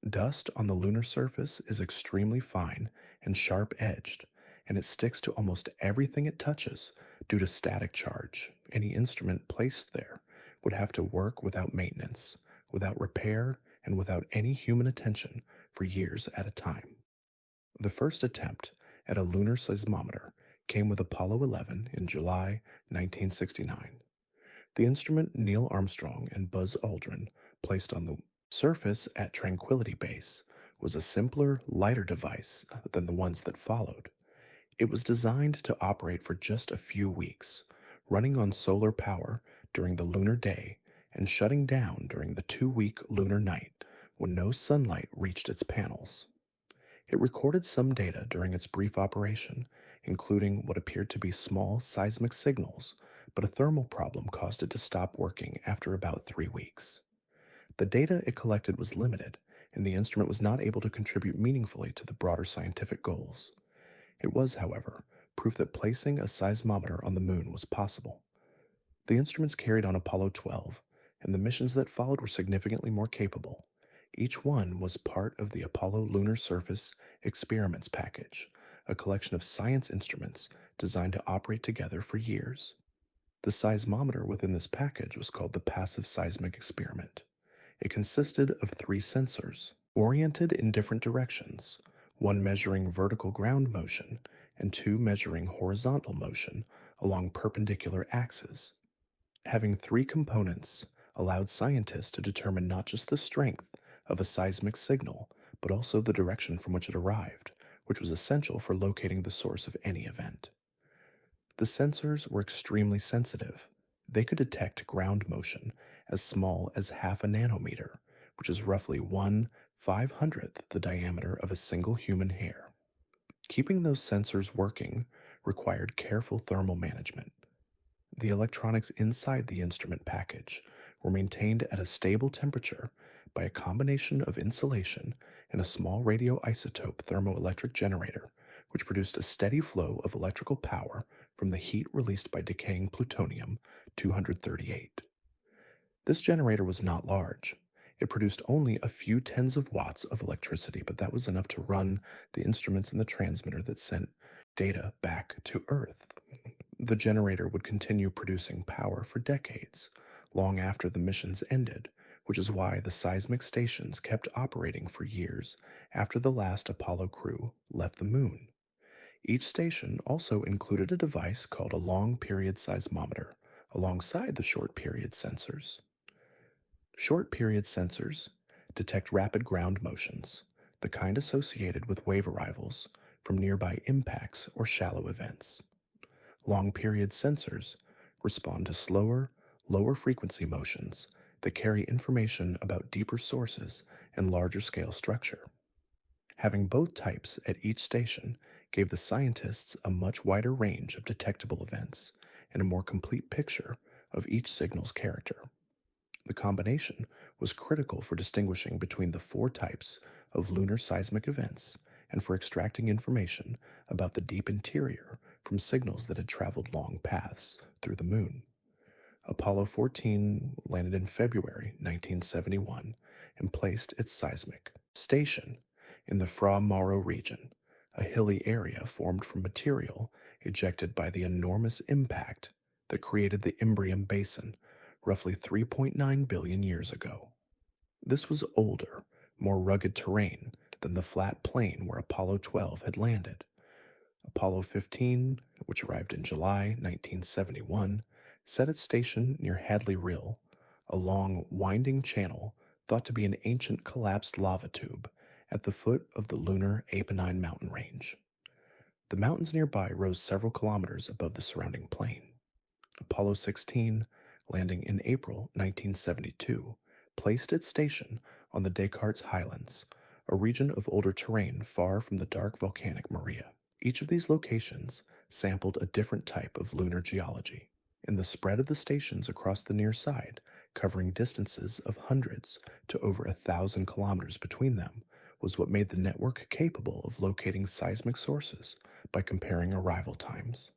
Dust on the lunar surface is extremely fine and sharp-edged, and it sticks to almost everything it touches due to static charge. Any instrument placed there would have to work without maintenance, without repair, and without any human attention for years at a time. The first attempt at a lunar seismometer came with Apollo 11 in July 1969. The instrument Neil Armstrong and Buzz Aldrin placed on the surface at Tranquility Base was a simpler, lighter device than the ones that followed. It was designed to operate for just a few weeks, running on solar power during the lunar day and shutting down during the 2-week lunar night when no sunlight reached its panels. It recorded some data during its brief operation, including what appeared to be small seismic signals, but a thermal problem caused it to stop working after about 3 weeks. The data it collected was limited, and the instrument was not able to contribute meaningfully to the broader scientific goals. It was, however, proof that placing a seismometer on the Moon was possible. The instruments carried on Apollo 12, and the missions that followed were significantly more capable. Each one was part of the Apollo Lunar Surface Experiments Package, a collection of science instruments designed to operate together for years. The seismometer within this package was called the Passive Seismic Experiment. It consisted of 3 sensors, oriented in different directions, one measuring vertical ground motion and 2 measuring horizontal motion along perpendicular axes. Having 3 components allowed scientists to determine not just the strength of a seismic signal, but also the direction from which it arrived, which was essential for locating the source of any event. The sensors were extremely sensitive. They could detect ground motion as small as half a nanometer, which is roughly 1/500th the diameter of a single human hair. Keeping those sensors working required careful thermal management. The electronics inside the instrument package were maintained at a stable temperature by a combination of insulation and a small radioisotope thermoelectric generator, which produced a steady flow of electrical power from the heat released by decaying plutonium 238. This generator was not large. It produced only a few tens of watts of electricity, but that was enough to run the instruments and the transmitter that sent data back to Earth. The generator would continue producing power for decades, long after the missions ended, which is why the seismic stations kept operating for years after the last Apollo crew left the moon. Each station also included a device called a long period seismometer alongside the short period sensors. Short period sensors detect rapid ground motions, the kind associated with wave arrivals from nearby impacts or shallow events. Long period sensors respond to slower, lower frequency motions that carry information about deeper sources and larger scale structure. Having both types at each station gave the scientists a much wider range of detectable events and a more complete picture of each signal's character. The combination was critical for distinguishing between the four types of lunar seismic events and for extracting information about the deep interior from signals that had traveled long paths through the moon. Apollo 14 landed in February 1971 and placed its seismic station in the Fra Mauro region, a hilly area formed from material ejected by the enormous impact that created the Imbrium Basin roughly 3.9 billion years ago. This was older, more rugged terrain than the flat plain where Apollo 12 had landed. Apollo 15, which arrived in July 1971, set its station near Hadley Rill, a long, winding channel thought to be an ancient collapsed lava tube at the foot of the lunar Apennine mountain range. The mountains nearby rose several kilometers above the surrounding plain. Apollo 16, landing in April 1972, placed its station on the Descartes Highlands, a region of older terrain far from the dark volcanic Maria. Each of these locations sampled a different type of lunar geology, and the spread of the stations across the near side, covering distances of hundreds to over 1,000 kilometers between them, was what made the network capable of locating seismic sources by comparing arrival times.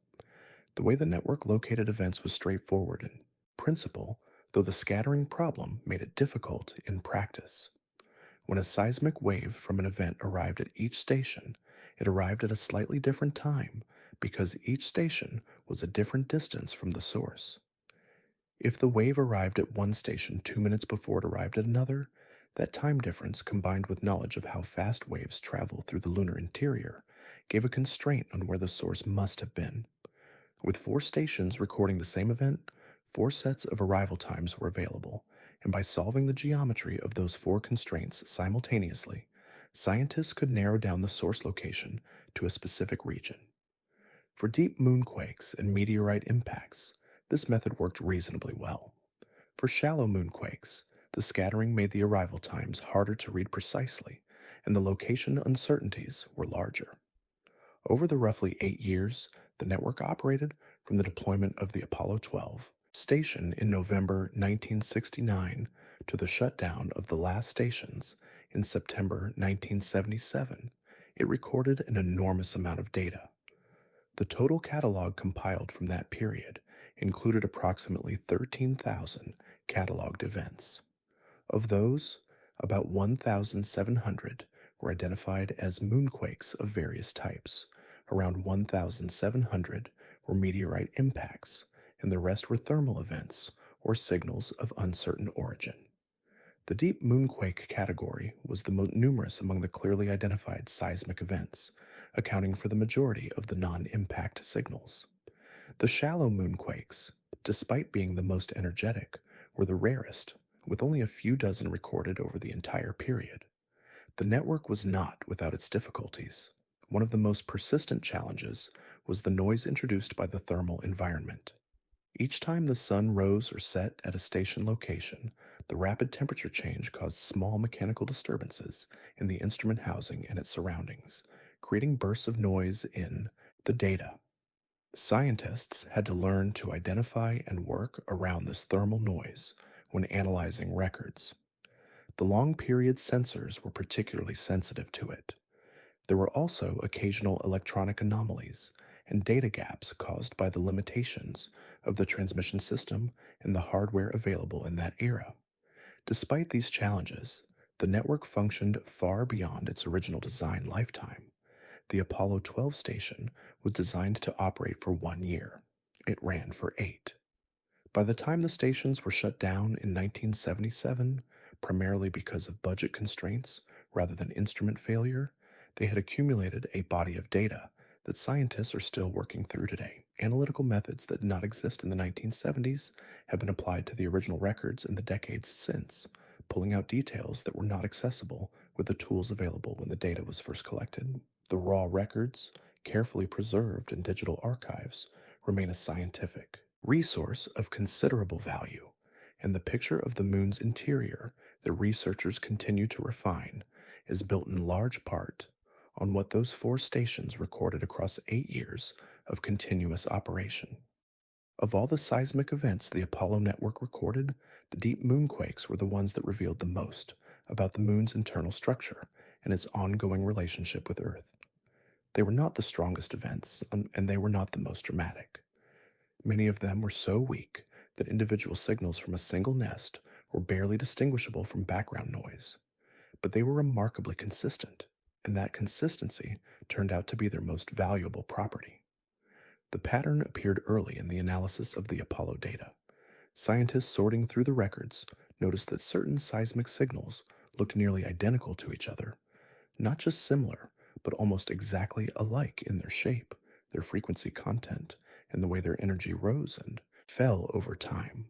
The way the network located events was straightforward in principle, though the scattering problem made it difficult in practice. When a seismic wave from an event arrived at each station, it arrived at a slightly different time because each station was a different distance from the source. If the wave arrived at one station 2 minutes before it arrived at another, that time difference combined with knowledge of how fast waves travel through the lunar interior gave a constraint on where the source must have been. With four stations recording the same event, four sets of arrival times were available, and by solving the geometry of those four constraints simultaneously, scientists could narrow down the source location to a specific region. For deep moonquakes and meteorite impacts, this method worked reasonably well. For shallow moonquakes, the scattering made the arrival times harder to read precisely, and the location uncertainties were larger. Over the roughly 8 years the network operated from the deployment of the Apollo 12 station in November 1969 to the shutdown of the last stations in September 1977, it recorded an enormous amount of data. The total catalog compiled from that period included approximately 13,000 cataloged events. Of those, about 1,700 were identified as moonquakes of various types, around 1,700 were meteorite impacts, and the rest were thermal events or signals of uncertain origin. The deep moonquake category was the most numerous among the clearly identified seismic events, accounting for the majority of the non-impact signals. The shallow moonquakes, despite being the most energetic, were the rarest, with only a few dozen recorded over the entire period. The network was not without its difficulties. One of the most persistent challenges was the noise introduced by the thermal environment. Each time the sun rose or set at a station location, the rapid temperature change caused small mechanical disturbances in the instrument housing and its surroundings, creating bursts of noise in the data. Scientists had to learn to identify and work around this thermal noise when analyzing records. The long period sensors were particularly sensitive to it. There were also occasional electronic anomalies and data gaps caused by the limitations of the transmission system and the hardware available in that era. Despite these challenges, the network functioned far beyond its original design lifetime. The Apollo 12 station was designed to operate for 1 year. It ran for 8. By the time the stations were shut down in 1977, primarily because of budget constraints rather than instrument failure, they had accumulated a body of data that scientists are still working through today. Analytical methods that did not exist in the 1970s have been applied to the original records in the decades since, pulling out details that were not accessible with the tools available when the data was first collected. The raw records, carefully preserved in digital archives, remain a scientific resource of considerable value, and the picture of the moon's interior that researchers continue to refine is built in large part on what those 4 stations recorded across 8 years of continuous operation. Of all the seismic events the Apollo network recorded, the deep moonquakes were the ones that revealed the most about the moon's internal structure and its ongoing relationship with Earth. They were not the strongest events, and they were not the most dramatic. Many of them were so weak that individual signals from a single nest were barely distinguishable from background noise. But they were remarkably consistent, and that consistency turned out to be their most valuable property. The pattern appeared early in the analysis of the Apollo data. Scientists sorting through the records noticed that certain seismic signals looked nearly identical to each other, not just similar, but almost exactly alike in their shape, their frequency content, and the way their energy rose and fell over time.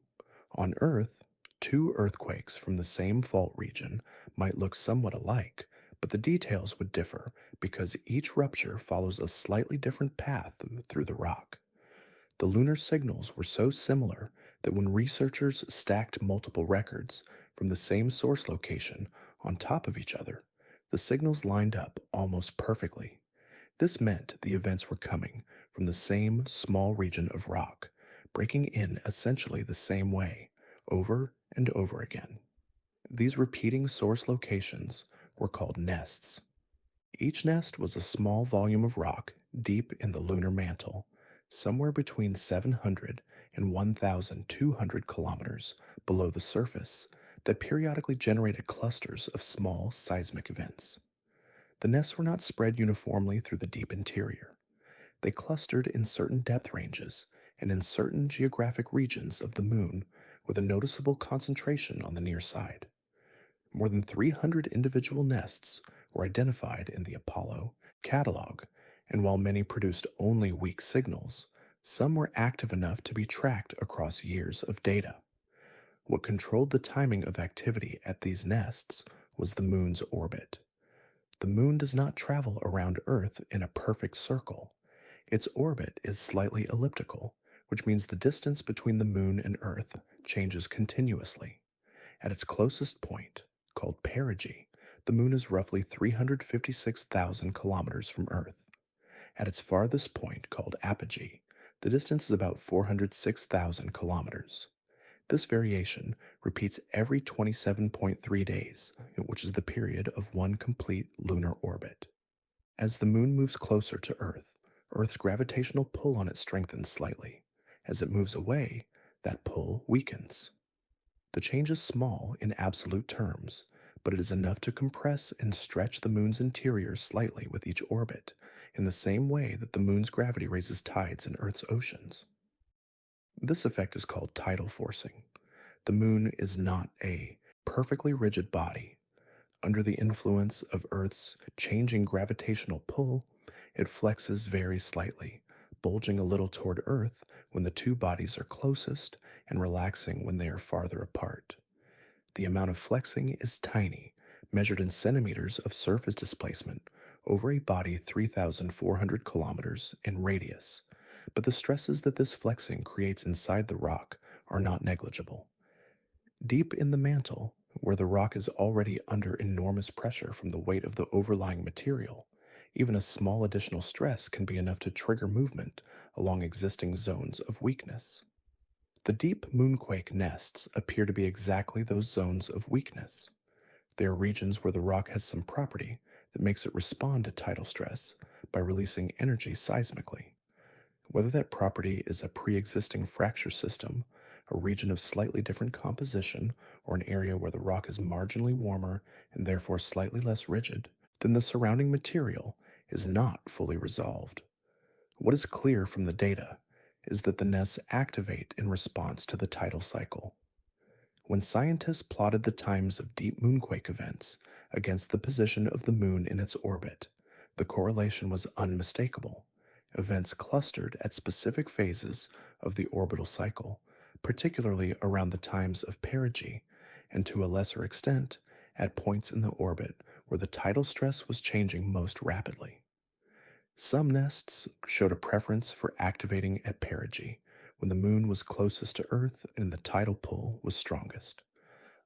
On Earth, 2 earthquakes from the same fault region might look somewhat alike, but the details would differ because each rupture follows a slightly different path through the rock. The lunar signals were so similar that when researchers stacked multiple records from the same source location on top of each other, the signals lined up almost perfectly. This meant the events were coming from the same small region of rock, breaking in essentially the same way, over and over again. These repeating source locations were called nests. Each nest was a small volume of rock deep in the lunar mantle, somewhere between 700 and 1,200 kilometers below the surface, that periodically generated clusters of small seismic events. The nests were not spread uniformly through the deep interior. They clustered in certain depth ranges and in certain geographic regions of the moon with a noticeable concentration on the near side. More than 300 individual nests were identified in the Apollo catalog, and while many produced only weak signals, some were active enough to be tracked across years of data. What controlled the timing of activity at these nests was the moon's orbit. The moon does not travel around Earth in a perfect circle. Its orbit is slightly elliptical, which means the distance between the moon and Earth changes continuously. At its closest point, called perigee, the moon is roughly 356,000 kilometers from Earth. At its farthest point, called apogee, the distance is about 406,000 kilometers. This variation repeats every 27.3 days, which is the period of one complete lunar orbit. As the moon moves closer to Earth, Earth's gravitational pull on it strengthens slightly. As it moves away, that pull weakens. The change is small in absolute terms, but it is enough to compress and stretch the moon's interior slightly with each orbit, in the same way that the moon's gravity raises tides in Earth's oceans. This effect is called tidal forcing. The moon is not a perfectly rigid body. Under the influence of Earth's changing gravitational pull, it flexes very slightly, bulging a little toward Earth when the two bodies are closest and relaxing when they are farther apart. The amount of flexing is tiny, measured in centimeters of surface displacement over a body 3,400 kilometers in radius. but the stresses that this flexing creates inside the rock are not negligible. Deep in the mantle, where the rock is already under enormous pressure from the weight of the overlying material, even a small additional stress can be enough to trigger movement along existing zones of weakness. The deep moonquake nests appear to be exactly those zones of weakness. They are regions where the rock has some property that makes it respond to tidal stress by releasing energy seismically. Whether that property is a pre existing fracture system, a region of slightly different composition, or an area where the rock is marginally warmer and therefore slightly less rigid, then the surrounding material is not fully resolved. What is clear from the data is that the nests activate in response to the tidal cycle. When scientists plotted the times of deep moonquake events against the position of the moon in its orbit, the correlation was unmistakable. Events clustered at specific phases of the orbital cycle, particularly around the times of perigee, and to a lesser extent, at points in the orbit where the tidal stress was changing most rapidly. Some nests showed a preference for activating at perigee, when the moon was closest to Earth and the tidal pull was strongest.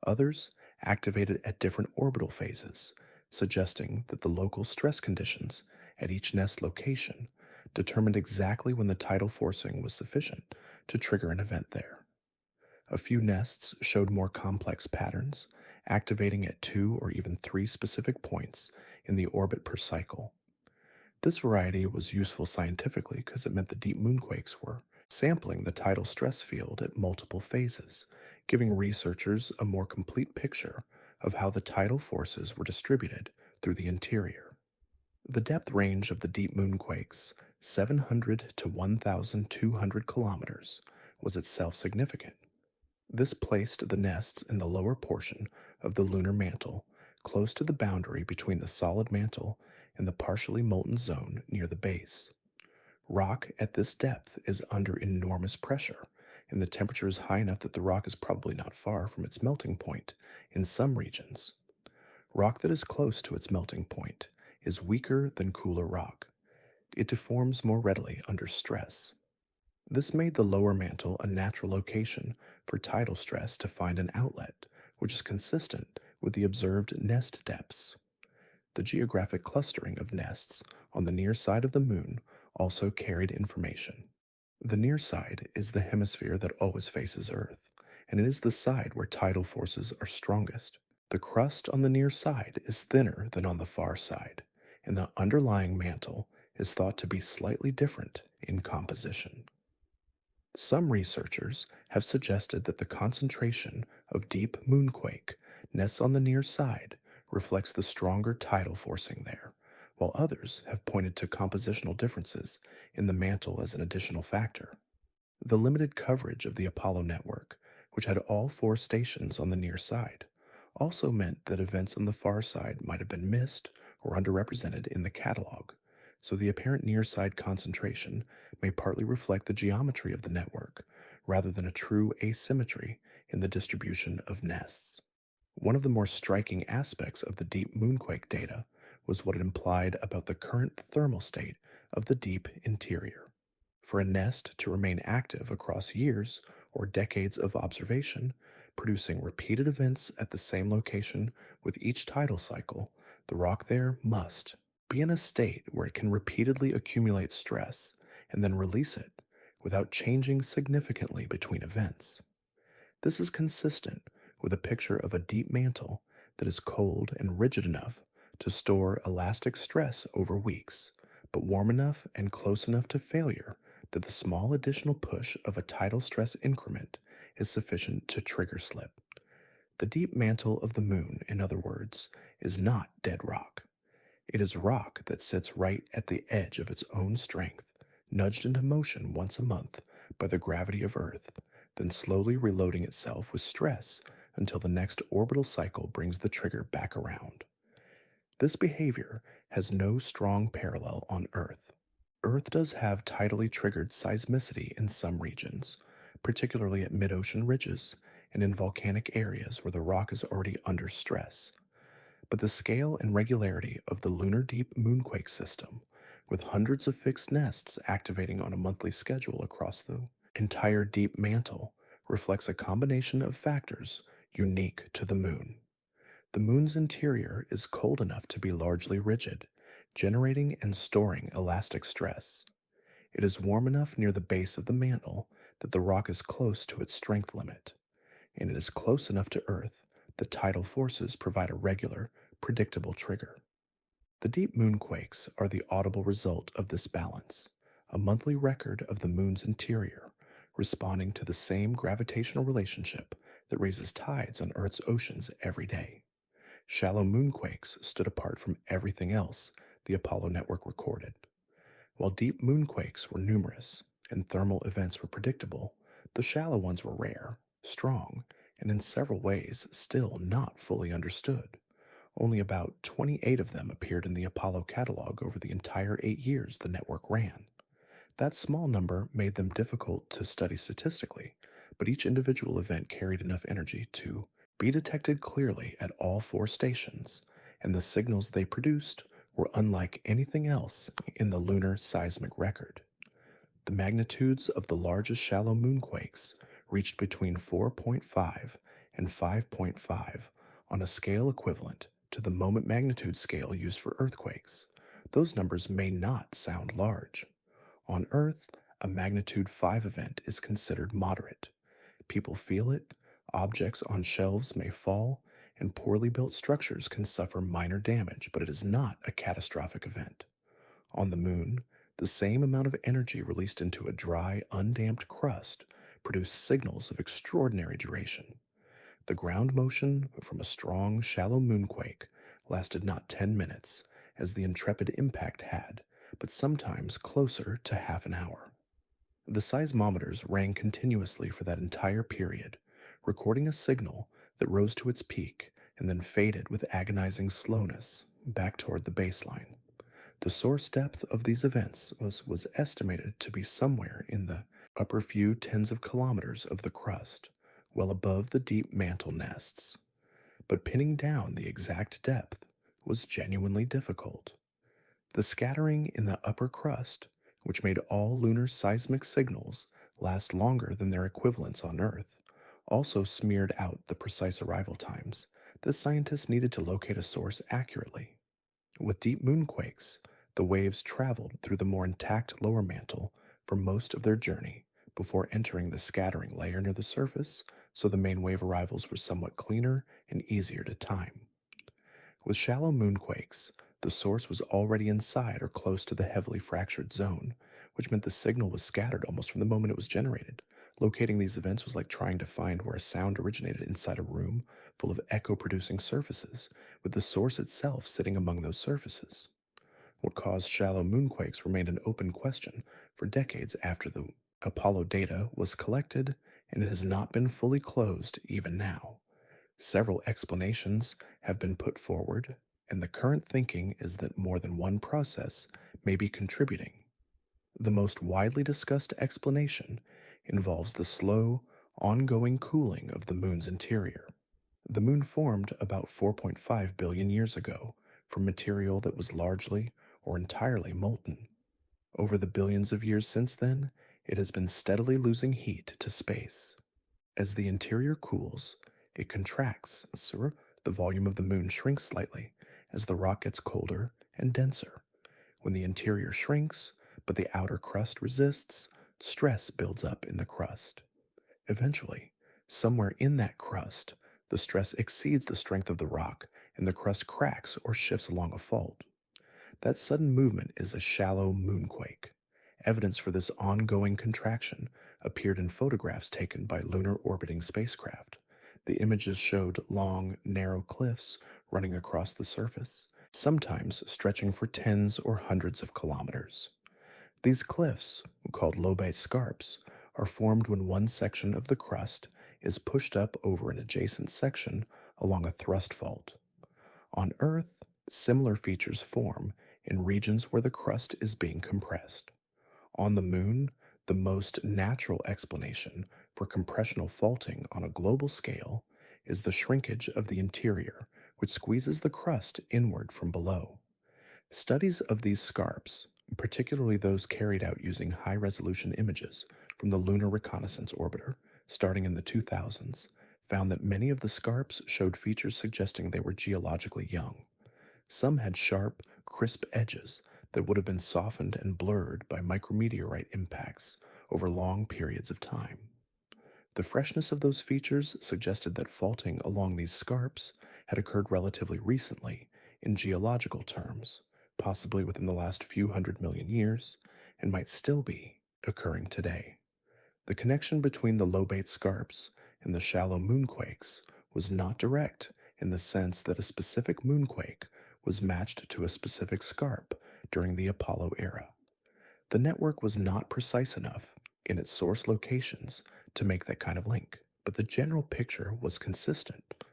Others activated at different orbital phases, suggesting that the local stress conditions at each nest location determined exactly when the tidal forcing was sufficient to trigger an event there. A few nests showed more complex patterns, activating at two or even three specific points in the orbit per cycle. This variety was useful scientifically because it meant the deep moonquakes were sampling the tidal stress field at multiple phases, giving researchers a more complete picture of how the tidal forces were distributed through the interior. The depth range of the deep moonquakes, 700 to 1,200 kilometers, was itself significant. This placed the nests in the lower portion of the lunar mantle, close to the boundary between the solid mantle and the partially molten zone near the base. Rock at this depth is under enormous pressure, and the temperature is high enough that the rock is probably not far from its melting point in some regions. Rock that is close to its melting point is weaker than cooler rock. It deforms more readily under stress. This made the lower mantle a natural location for tidal stress to find an outlet, which is consistent with the observed nest depths. The geographic clustering of nests on the near side of the moon also carried information. The near side is the hemisphere that always faces Earth, and it is the side where tidal forces are strongest. The crust on the near side is thinner than on the far side, and the underlying mantle is thought to be slightly different in composition. Some researchers have suggested that the concentration of deep moonquake nests on the near side reflects the stronger tidal forcing there, while others have pointed to compositional differences in the mantle as an additional factor. The limited coverage of the Apollo network, which had all four stations on the near side, also meant that events on the far side might have been missed or underrepresented in the catalog, so the apparent near side concentration may partly reflect the geometry of the network rather than a true asymmetry in the distribution of nests. One of the more striking aspects of the deep moonquake data was what it implied about the current thermal state of the deep interior. For a nest to remain active across years or decades of observation, producing repeated events at the same location with each tidal cycle, the rock there must be in a state where it can repeatedly accumulate stress and then release it without changing significantly between events. This is consistent with a picture of a deep mantle that is cold and rigid enough to store elastic stress over weeks, but warm enough and close enough to failure that the small additional push of a tidal stress increment is sufficient to trigger slip. The deep mantle of the moon, in other words, is not dead rock. It is rock that sits right at the edge of its own strength, nudged into motion once a month by the gravity of Earth, then slowly reloading itself with stress until the next orbital cycle brings the trigger back around. This behavior has no strong parallel on Earth. Earth does have tidally triggered seismicity in some regions, particularly at mid-ocean ridges and in volcanic areas where the rock is already under stress. But the scale and regularity of the lunar deep moonquake system with hundreds of fixed nests activating on a monthly schedule across the entire deep mantle, reflects a combination of factors unique to the moon. The moon's interior is cold enough to be largely rigid, generating and storing elastic stress. It is warm enough near the base of the mantle that the rock is close to its strength limit, and it is close enough to Earth that tidal forces provide a regular, predictable trigger. The deep moonquakes are the audible result of this balance, a monthly record of the moon's interior, responding to the same gravitational relationship that raises tides on Earth's oceans every day. Shallow moonquakes stood apart from everything else the Apollo network recorded. While deep moonquakes were numerous and thermal events were predictable, the shallow ones were rare, strong, and in several ways still not fully understood. Only about 28 of them appeared in the Apollo catalog over the entire 8 years the network ran. That small number made them difficult to study statistically, but each individual event carried enough energy to be detected clearly at all four stations, and the signals they produced were unlike anything else in the lunar seismic record. The magnitudes of the largest shallow moonquakes reached between 4.5 and 5.5 on a scale equivalent to the moment magnitude scale used for earthquakes. Those numbers may not sound large. On Earth, a magnitude 5 event is considered moderate. People feel it, objects on shelves may fall, and poorly built structures can suffer minor damage, but it is not a catastrophic event. On the moon, the same amount of energy released into a dry, undamped crust produced signals of extraordinary duration. The ground motion from a strong, shallow moonquake lasted not 10 minutes, as the intrepid impact had, but sometimes closer to half an hour. The seismometers rang continuously for that entire period, recording a signal that rose to its peak and then faded with agonizing slowness back toward the baseline. The source depth of these events was estimated to be somewhere in the upper few tens of kilometers of the crust, well above the deep mantle nests. But pinning down the exact depth was genuinely difficult. The scattering in the upper crust, which made all lunar seismic signals last longer than their equivalents on Earth, also smeared out the precise arrival times that scientists needed to locate a source accurately. With deep moonquakes, the waves traveled through the more intact lower mantle for most of their journey before entering the scattering layer near the surface, so the main wave arrivals were somewhat cleaner and easier to time. With shallow moonquakes, the source was already inside or close to the heavily fractured zone, which meant the signal was scattered almost from the moment it was generated. Locating these events was like trying to find where a sound originated inside a room full of echo-producing surfaces, with the source itself sitting among those surfaces. What caused shallow moonquakes remained an open question for decades after the Apollo data was collected, and it has not been fully closed even now. Several explanations have been put forward, and the current thinking is that more than one process may be contributing. The most widely discussed explanation involves the slow, ongoing cooling of the moon's interior. The moon formed about 4.5 billion years ago from material that was largely or entirely molten. Over the billions of years since then, it has been steadily losing heat to space. As the interior cools, it contracts, so the volume of the moon shrinks slightly as the rock gets colder and denser. When the interior shrinks, but the outer crust resists, stress builds up in the crust. Eventually, somewhere in that crust, the stress exceeds the strength of the rock and the crust cracks or shifts along a fault. That sudden movement is a shallow moonquake. Evidence for this ongoing contraction appeared in photographs taken by lunar orbiting spacecraft. The images showed long, narrow cliffs running across the surface, sometimes stretching for tens or hundreds of kilometers. These cliffs, called lobate scarps, are formed when one section of the crust is pushed up over an adjacent section along a thrust fault. On Earth, similar features form in regions where the crust is being compressed. On the moon, the most natural explanation for compressional faulting on a global scale is the shrinkage of the interior, which squeezes the crust inward from below. Studies of these scarps, particularly those carried out using high resolution images from the Lunar Reconnaissance Orbiter starting in the 2000s, found that many of the scarps showed features suggesting they were geologically young. Some had sharp, crisp edges that would have been softened and blurred by micrometeorite impacts over long periods of time. The freshness of those features suggested that faulting along these scarps had occurred relatively recently in geological terms, possibly within the last few 100 million years, and might still be occurring today. The connection between the lobate scarps and the shallow moonquakes was not direct in the sense that a specific moonquake was matched to a specific scarp during the Apollo era. The network was not precise enough in its source locations to make that kind of link, but the general picture was consistent.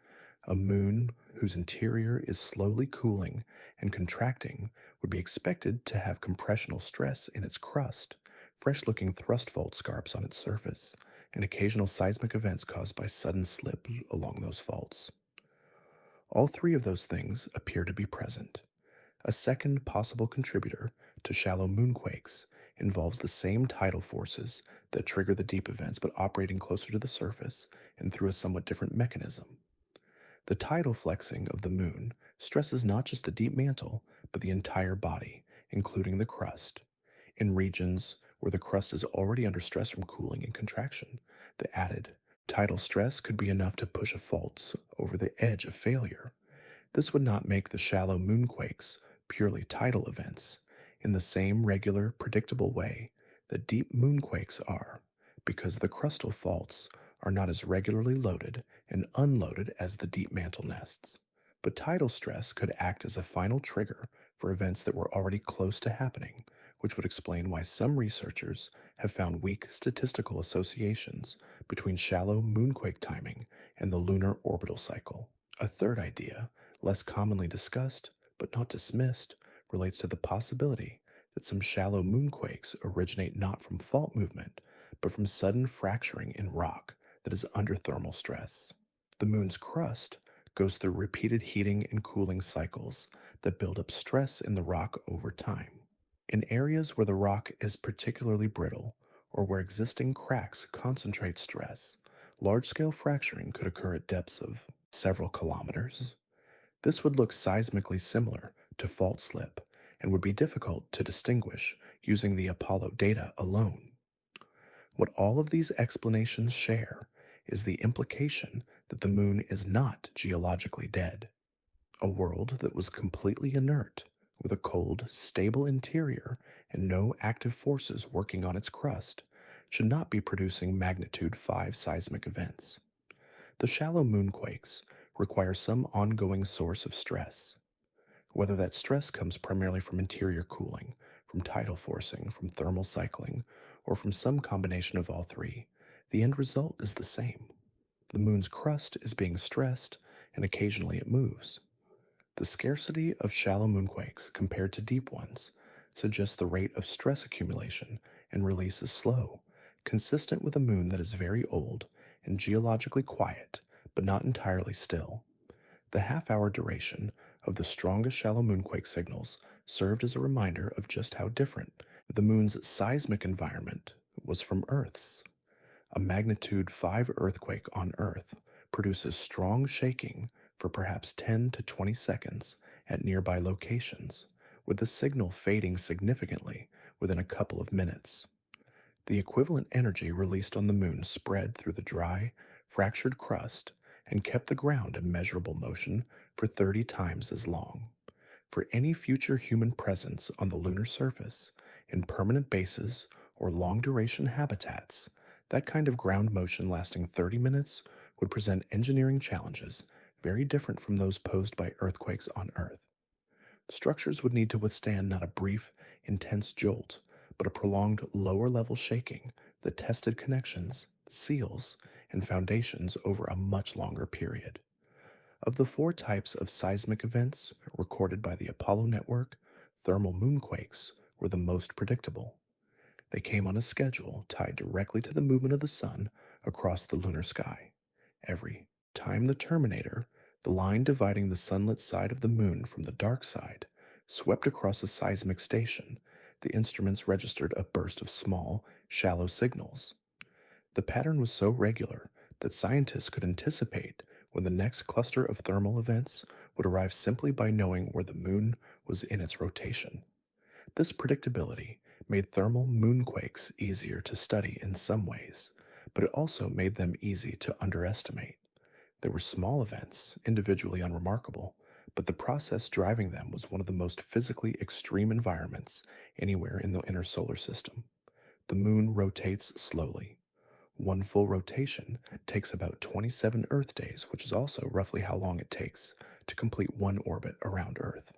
A moon whose interior is slowly cooling and contracting would be expected to have compressional stress in its crust, fresh looking thrust fault scarps on its surface, and occasional seismic events caused by sudden slip along those faults. All three of those things appear to be present. A second possible contributor to shallow moonquakes involves the same tidal forces that trigger the deep events but operating closer to the surface and through a somewhat different mechanism. The tidal flexing of the moon stresses not just the deep mantle, but the entire body, including the crust. In regions where the crust is already under stress from cooling and contraction, the added tidal stress could be enough to push a fault over the edge of failure. This would not make the shallow moonquakes purely tidal events in the same regular, predictable way that deep moonquakes are, because the crustal faults are not as regularly loaded and unloaded as the deep mantle nests. But tidal stress could act as a final trigger for events that were already close to happening, which would explain why some researchers have found weak statistical associations between shallow moonquake timing and the lunar orbital cycle. A third idea, less commonly discussed but not dismissed, relates to the possibility that some shallow moonquakes originate not from fault movement, but from sudden fracturing in rock that is under thermal stress. The moon's crust goes through repeated heating and cooling cycles that build up stress in the rock over time. In areas where the rock is particularly brittle or where existing cracks concentrate stress, large-scale fracturing could occur at depths of several kilometers. This would look seismically similar to fault slip and would be difficult to distinguish using the Apollo data alone. What all of these explanations share is the implication that the moon is not geologically dead. A world that was completely inert, with a cold, stable interior and no active forces working on its crust, should not be producing magnitude 5 seismic events. The shallow moonquakes require some ongoing source of stress. Whether that stress comes primarily from interior cooling, from tidal forcing, from thermal cycling, or from some combination of all three, the end result is the same. The moon's crust is being stressed, and occasionally it moves. The scarcity of shallow moonquakes compared to deep ones suggests the rate of stress accumulation and release is slow, consistent with a moon that is very old and geologically quiet, but not entirely still. The half-hour duration of the strongest shallow moonquake signals served as a reminder of just how different the moon's seismic environment was from Earth's. A magnitude 5 earthquake on Earth produces strong shaking for perhaps 10 to 20 seconds at nearby locations, with the signal fading significantly within a couple of minutes. The equivalent energy released on the moon spread through the dry, fractured crust and kept the ground in measurable motion for 30 times as long. For any future human presence on the lunar surface, in permanent bases or long-duration habitats, that kind of ground motion lasting 30 minutes would present engineering challenges very different from those posed by earthquakes on Earth. Structures would need to withstand not a brief, intense jolt, but a prolonged lower-level shaking that tested connections, seals, and foundations over a much longer period. Of the 4 types of seismic events recorded by the Apollo network, thermal moonquakes were the most predictable. They came on a schedule tied directly to the movement of the sun across the lunar sky. Every time the terminator, the line dividing the sunlit side of the moon from the dark side, swept across a seismic station, the instruments registered a burst of small, shallow signals. The pattern was so regular that scientists could anticipate when the next cluster of thermal events would arrive simply by knowing where the moon was in its rotation. This predictability made thermal moonquakes easier to study in some ways, but it also made them easy to underestimate. They were small events, individually unremarkable, but the process driving them was one of the most physically extreme environments anywhere in the inner solar system. The moon rotates slowly. One full rotation takes about 27 Earth days, which is also roughly how long it takes to complete one orbit around Earth.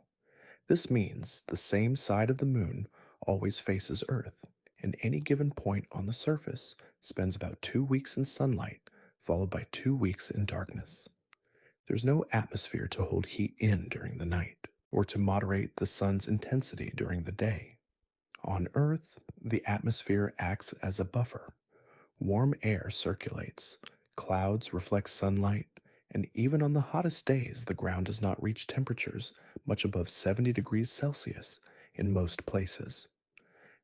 This means the same side of the moon always faces Earth, and any given point on the surface spends about 2 weeks in sunlight, followed by 2 weeks in darkness. There's no atmosphere to hold heat in during the night, or to moderate the sun's intensity during the day. On Earth, the atmosphere acts as a buffer. Warm air circulates, clouds reflect sunlight, and even on the hottest days, the ground does not reach temperatures much above 70 degrees Celsius in most places.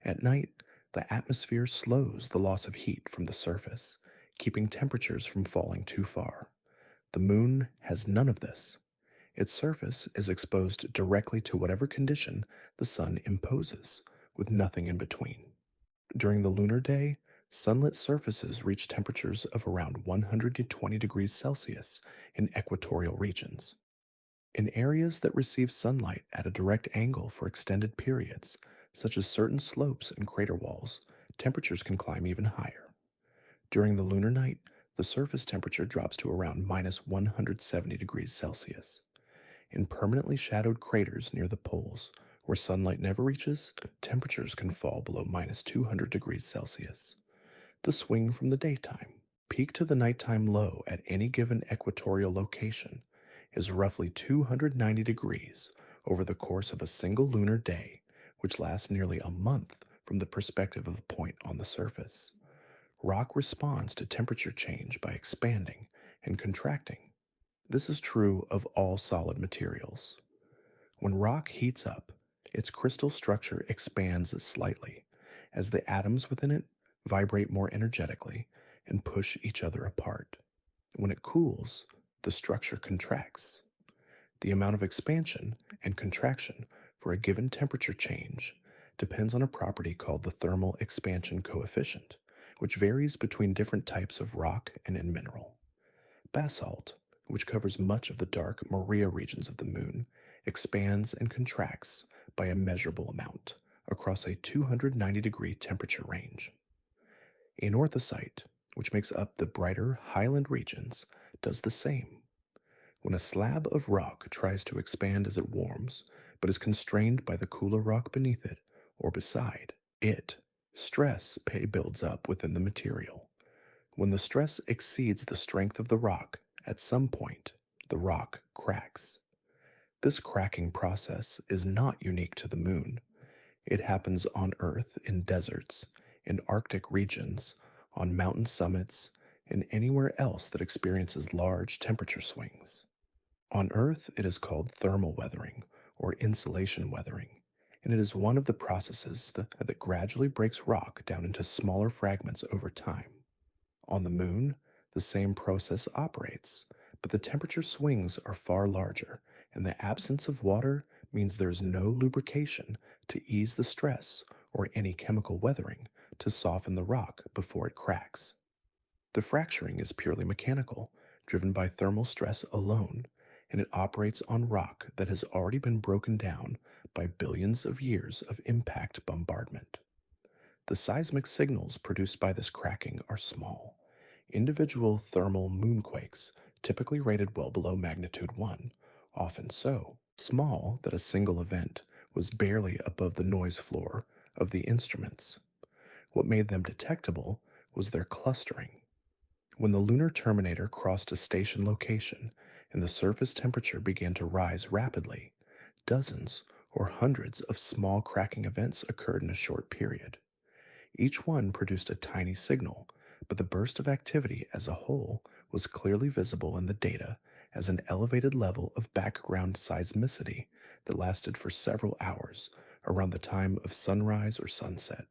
At night, the atmosphere slows the loss of heat from the surface, keeping temperatures from falling too far. The moon has none of this. Its surface is exposed directly to whatever condition the sun imposes, with nothing in between. During the lunar day, sunlit surfaces reach temperatures of around 120 degrees Celsius in equatorial regions. In areas that receive sunlight at a direct angle for extended periods, such as certain slopes and crater walls, temperatures can climb even higher. During the lunar night, the surface temperature drops to around minus 170 degrees Celsius. In permanently shadowed craters near the poles, where sunlight never reaches, temperatures can fall below minus 200 degrees Celsius. The swing from the daytime, peak to the nighttime low at any given equatorial location, is roughly 290 degrees over the course of a single lunar day, which lasts nearly a month from the perspective of a point on the surface. Rock responds to temperature change by expanding and contracting. This is true of all solid materials. When rock heats up, its crystal structure expands slightly, as the atoms within it vibrate more energetically and push each other apart. When it cools, the structure contracts. The amount of expansion and contraction for a given temperature change depends on a property called the thermal expansion coefficient, which varies between different types of rock and in mineral. Basalt, which covers much of the dark Maria regions of the moon, expands and contracts by a measurable amount across a 290-degree temperature range. Anorthosite, which makes up the brighter highland regions, does the same. When a slab of rock tries to expand as it warms, but is constrained by the cooler rock beneath it or beside it, stress builds up within the material. When the stress exceeds the strength of the rock, at some point, the rock cracks. This cracking process is not unique to the moon. It happens on Earth in deserts, in Arctic regions, on mountain summits, and anywhere else that experiences large temperature swings. On Earth, it is called thermal weathering or insulation weathering, and it is one of the processes that gradually breaks rock down into smaller fragments over time. On the moon, the same process operates, but the temperature swings are far larger, and the absence of water means there is no lubrication to ease the stress or any chemical weathering to soften the rock before it cracks. The fracturing is purely mechanical, driven by thermal stress alone, and it operates on rock that has already been broken down by billions of years of impact bombardment. The seismic signals produced by this cracking are small. Individual thermal moonquakes, typically rated well below magnitude 1, often so small that a single event was barely above the noise floor of the instruments. What made them detectable was their clustering. When the lunar terminator crossed a station location and the surface temperature began to rise rapidly, dozens or hundreds of small cracking events occurred in a short period. Each one produced a tiny signal, but the burst of activity as a whole was clearly visible in the data as an elevated level of background seismicity that lasted for several hours around the time of sunrise or sunset.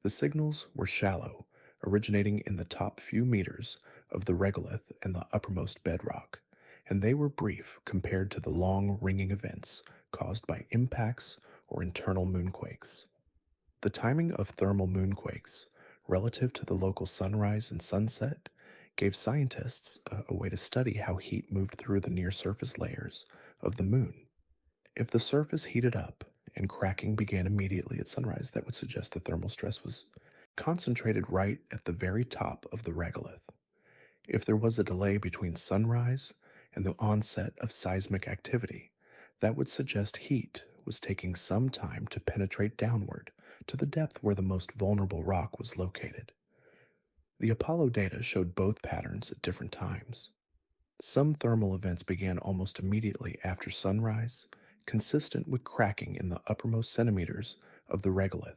The signals were shallow, originating in the top few meters of the regolith and the uppermost bedrock, and they were brief compared to the long ringing events caused by impacts or internal moonquakes. The timing of thermal moonquakes relative to the local sunrise and sunset gave scientists a way to study how heat moved through the near surface layers of the moon. If the surface heated up and cracking began immediately at sunrise, that would suggest the thermal stress was concentrated right at the very top of the regolith. If there was a delay between sunrise and the onset of seismic activity, that would suggest heat was taking some time to penetrate downward to the depth where the most vulnerable rock was located. The Apollo data showed both patterns at different times. Some thermal events began almost immediately after sunrise, consistent with cracking in the uppermost centimeters of the regolith.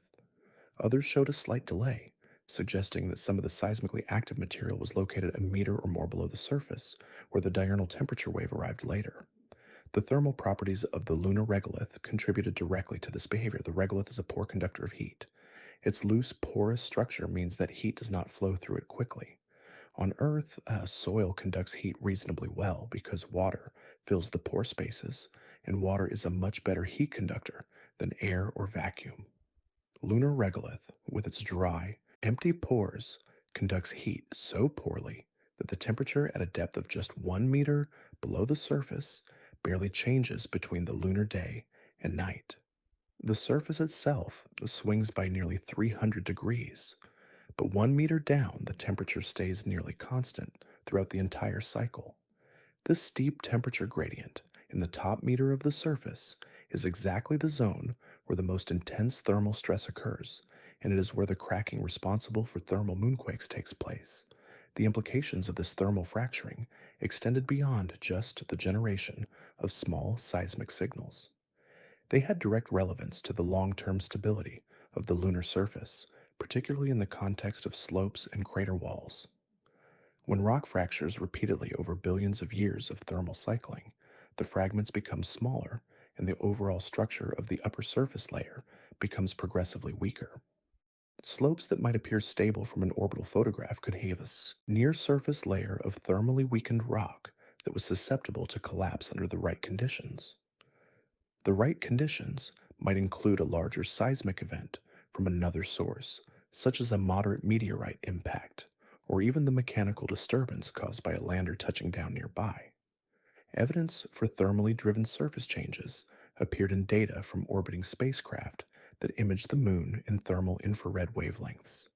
Others showed a slight delay, suggesting that some of the seismically active material was located a meter or more below the surface, where the diurnal temperature wave arrived later. The thermal properties of the lunar regolith contributed directly to this behavior. The regolith is a poor conductor of heat. Its loose, porous structure means that heat does not flow through it quickly. On Earth, soil conducts heat reasonably well because water fills the pore spaces, and water is a much better heat conductor than air or vacuum. Lunar regolith, with its dry, empty pores, conducts heat so poorly that the temperature at a depth of just 1 meter below the surface barely changes between the lunar day and night. The surface itself swings by nearly 300 degrees, but 1 meter down, the temperature stays nearly constant throughout the entire cycle. This steep temperature gradient in the top meter of the surface is exactly the zone where the most intense thermal stress occurs, and it is where the cracking responsible for thermal moonquakes takes place. The implications of this thermal fracturing extended beyond just the generation of small seismic signals. They had direct relevance to the long-term stability of the lunar surface, particularly in the context of slopes and crater walls. When rock fractures repeatedly over billions of years of thermal cycling, the fragments become smaller and the overall structure of the upper surface layer becomes progressively weaker. Slopes that might appear stable from an orbital photograph could have a near-surface layer of thermally weakened rock that was susceptible to collapse under the right conditions. The right conditions might include a larger seismic event from another source, such as a moderate meteorite impact, or even the mechanical disturbance caused by a lander touching down nearby. Evidence for thermally driven surface changes appeared in data from orbiting spacecraft that imaged the moon in thermal infrared wavelengths.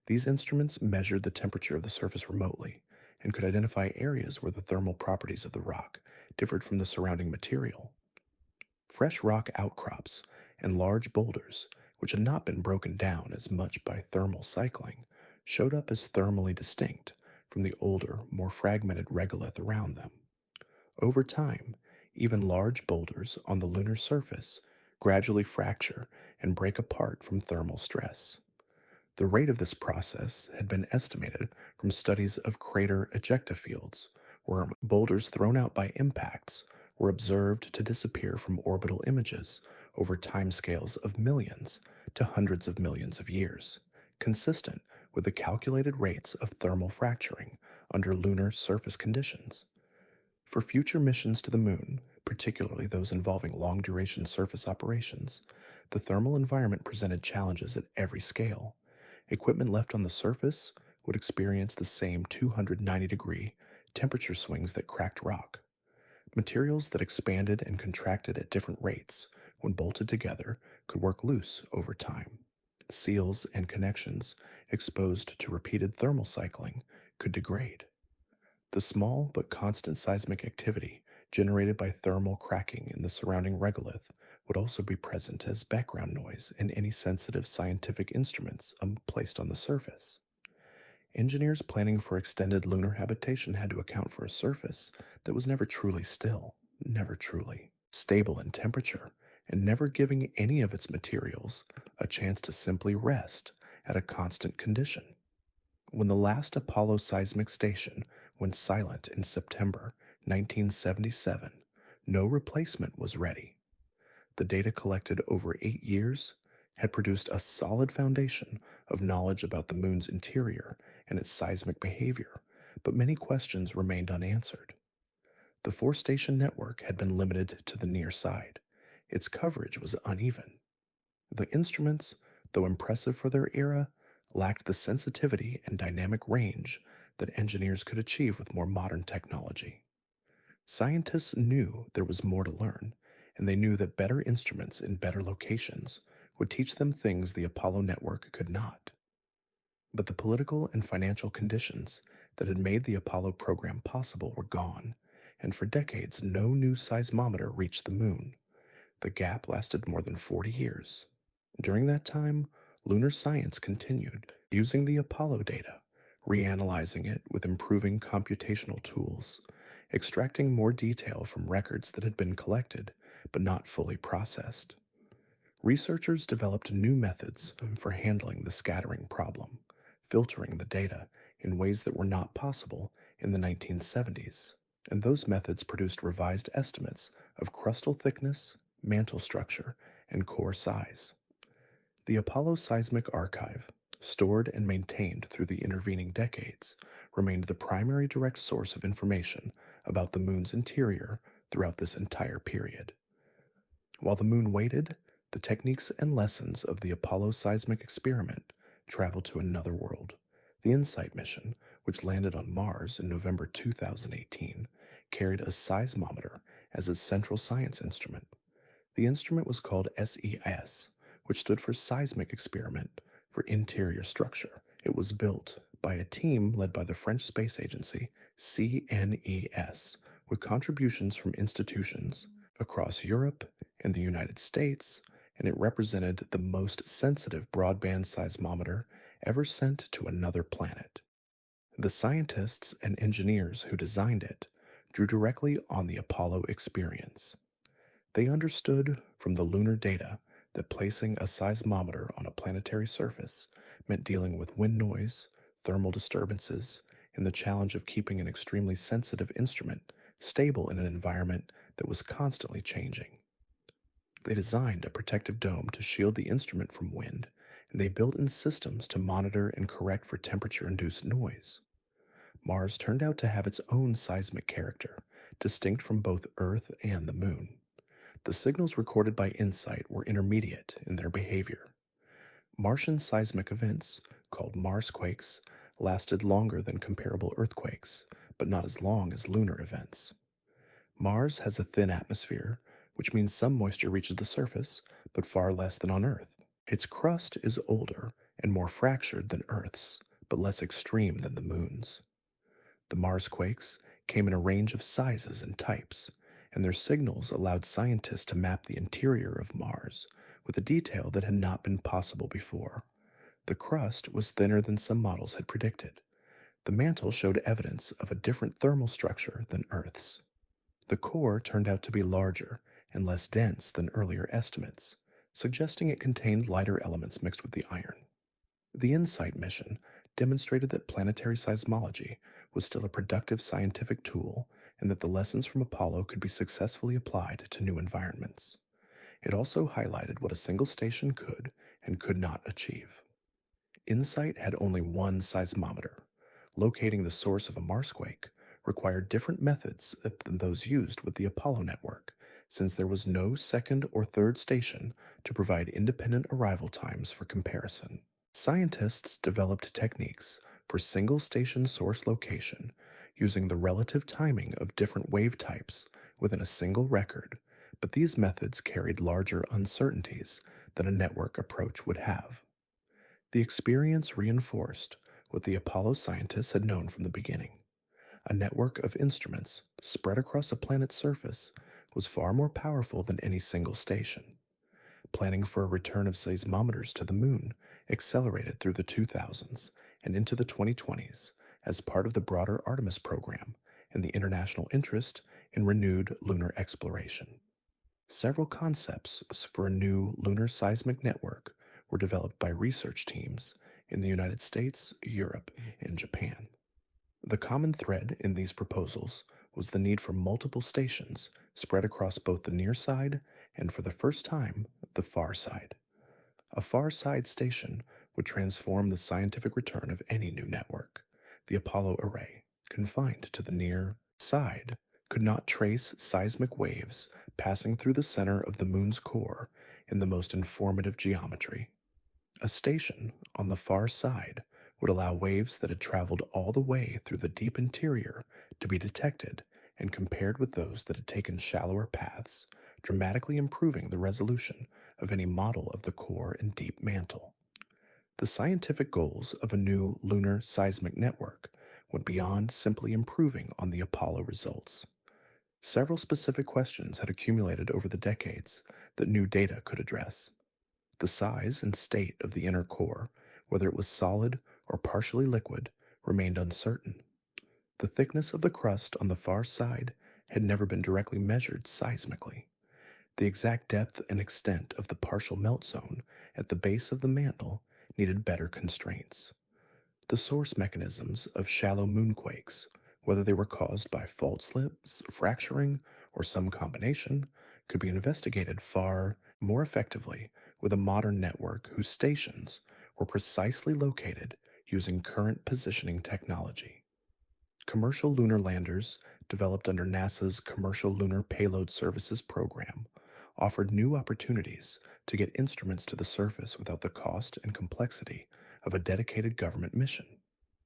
These instruments measured the temperature of the surface remotely and could identify areas where the thermal properties of the rock differed from the surrounding material. Fresh rock outcrops and large boulders, which had not been broken down as much by thermal cycling, showed up as thermally distinct from the older, more fragmented regolith around them. Over time, even large boulders on the lunar surface gradually fracture and break apart from thermal stress. The rate of this process had been estimated from studies of crater ejecta fields, where boulders thrown out by impacts were observed to disappear from orbital images over timescales of millions to hundreds of millions of years, consistent with the calculated rates of thermal fracturing under lunar surface conditions. For future missions to the moon, particularly those involving long-duration surface operations, the thermal environment presented challenges at every scale. Equipment left on the surface would experience the same 290-degree temperature swings that cracked rock. Materials that expanded and contracted at different rates when bolted together could work loose over time. Seals and connections exposed to repeated thermal cycling could degrade. The small but constant seismic activity generated by thermal cracking in the surrounding regolith would also be present as background noise in any sensitive scientific instruments placed on the surface. Engineers planning for extended lunar habitation had to account for a surface that was never truly still, never truly stable in temperature, and never giving any of its materials a chance to simply rest at a constant condition. When the last Apollo seismic station went silent in September 1977, no replacement was ready. The data collected over 8 years had produced a solid foundation of knowledge about the moon's interior and its seismic behavior, but many questions remained unanswered. The four-station network had been limited to the near side. Its coverage was uneven. The instruments, though impressive for their era, lacked the sensitivity and dynamic range that engineers could achieve with more modern technology. Scientists knew there was more to learn, and they knew that better instruments in better locations would teach them things the Apollo network could not. But the political and financial conditions that had made the Apollo program possible were gone, and for decades no new seismometer reached the moon. The gap lasted more than 40 years. During that time, lunar science continued, using the Apollo data, reanalyzing it with improving computational tools, extracting more detail from records that had been collected but not fully processed. Researchers developed new methods for handling the scattering problem, filtering the data in ways that were not possible in the 1970s, and those methods produced revised estimates of crustal thickness, mantle structure, and core size. The Apollo Seismic Archive, stored and maintained through the intervening decades, remained the primary direct source of information about the moon's interior throughout this entire period. While the moon waited, the techniques and lessons of the Apollo seismic experiment traveled to another world. The InSight mission, which landed on Mars in November 2018, carried a seismometer as its central science instrument. The instrument was called SES, which stood for Seismic Experiment for Interior Structure. It was built by a team led by the French space agency CNES, with contributions from institutions across Europe and the United States, and it represented the most sensitive broadband seismometer ever sent to another planet. The scientists and engineers who designed it drew directly on the Apollo experience. They understood from the lunar data that placing a seismometer on a planetary surface meant dealing with wind noise, thermal disturbances, and the challenge of keeping an extremely sensitive instrument stable in an environment that was constantly changing. They designed a protective dome to shield the instrument from wind, and they built in systems to monitor and correct for temperature-induced noise. Mars turned out to have its own seismic character, distinct from both Earth and the Moon. The signals recorded by InSight were intermediate in their behavior. Martian seismic events, called Mars quakes, lasted longer than comparable earthquakes, but not as long as lunar events. Mars has a thin atmosphere, which means some moisture reaches the surface, but far less than on Earth. Its crust is older and more fractured than Earth's, but less extreme than the Moon's. The Mars quakes came in a range of sizes and types, and their signals allowed scientists to map the interior of Mars with a detail that had not been possible before. The crust was thinner than some models had predicted. The mantle showed evidence of a different thermal structure than Earth's. The core turned out to be larger and less dense than earlier estimates, suggesting it contained lighter elements mixed with the iron. The InSight mission demonstrated that planetary seismology was still a productive scientific tool and that the lessons from Apollo could be successfully applied to new environments. It also highlighted what a single station could and could not achieve. InSight had only one seismometer. Locating the source of a Marsquake required different methods than those used with the Apollo network, since there was no second or third station to provide independent arrival times for comparison. Scientists developed techniques for single station source location using the relative timing of different wave types within a single record, but these methods carried larger uncertainties than a network approach would have. The experience reinforced what the Apollo scientists had known from the beginning. A network of instruments spread across a planet's surface was far more powerful than any single station. Planning for a return of seismometers to the moon accelerated through the 2000s and into the 2020s as part of the broader Artemis program and the international interest in renewed lunar exploration. Several concepts for a new lunar seismic network were developed by research teams in the United States, Europe, and Japan. The common thread in these proposals was the need for multiple stations spread across both the near side and, for the first time, the far side. A far side station would transform the scientific return of any new network. The Apollo array, confined to the near side, could not trace seismic waves passing through the center of the moon's core in the most informative geometry. A station on the far side would allow waves that had traveled all the way through the deep interior to be detected and compared with those that had taken shallower paths, dramatically improving the resolution of any model of the core and deep mantle. The scientific goals of a new lunar seismic network went beyond simply improving on the Apollo results. Several specific questions had accumulated over the decades that new data could address. The size and state of the inner core, whether it was solid or partially liquid, remained uncertain. The thickness of the crust on the far side had never been directly measured seismically. The exact depth and extent of the partial melt zone at the base of the mantle needed better constraints. The source mechanisms of shallow moonquakes, whether they were caused by fault slips, fracturing, or some combination, could be investigated far more effectively with a modern network whose stations were precisely located using current positioning technology. Commercial lunar landers, developed under NASA's Commercial Lunar Payload Services program, offered new opportunities to get instruments to the surface without the cost and complexity of a dedicated government mission.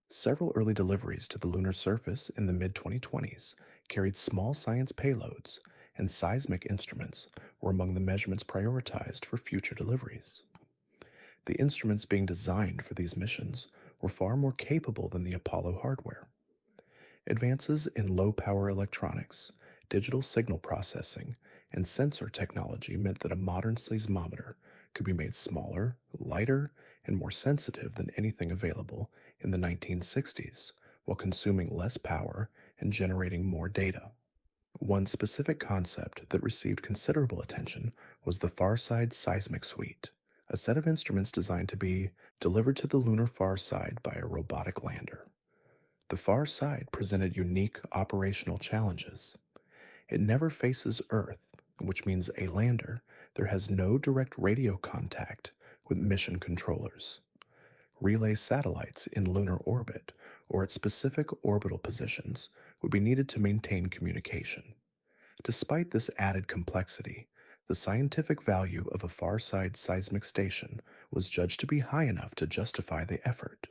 Several early deliveries to the lunar surface in the mid 2020s carried small science payloads, and seismic instruments were among the measurements prioritized for future deliveries. The instruments being designed for these missions were far more capable than the Apollo hardware. Advances in low power electronics, digital signal processing, and sensor technology meant that a modern seismometer could be made smaller, lighter, and more sensitive than anything available in the 1960s, while consuming less power and generating more data. One specific concept that received considerable attention was the Farside Seismic Suite, a set of instruments designed to be delivered to the lunar far side by a robotic lander. The far side presented unique operational challenges. It never faces Earth, which means a lander there has no direct radio contact with mission controllers. Relay satellites in lunar orbit or at specific orbital positions would be needed to maintain communication. Despite this added complexity, the scientific value of a far-side seismic station was judged to be high enough to justify the effort.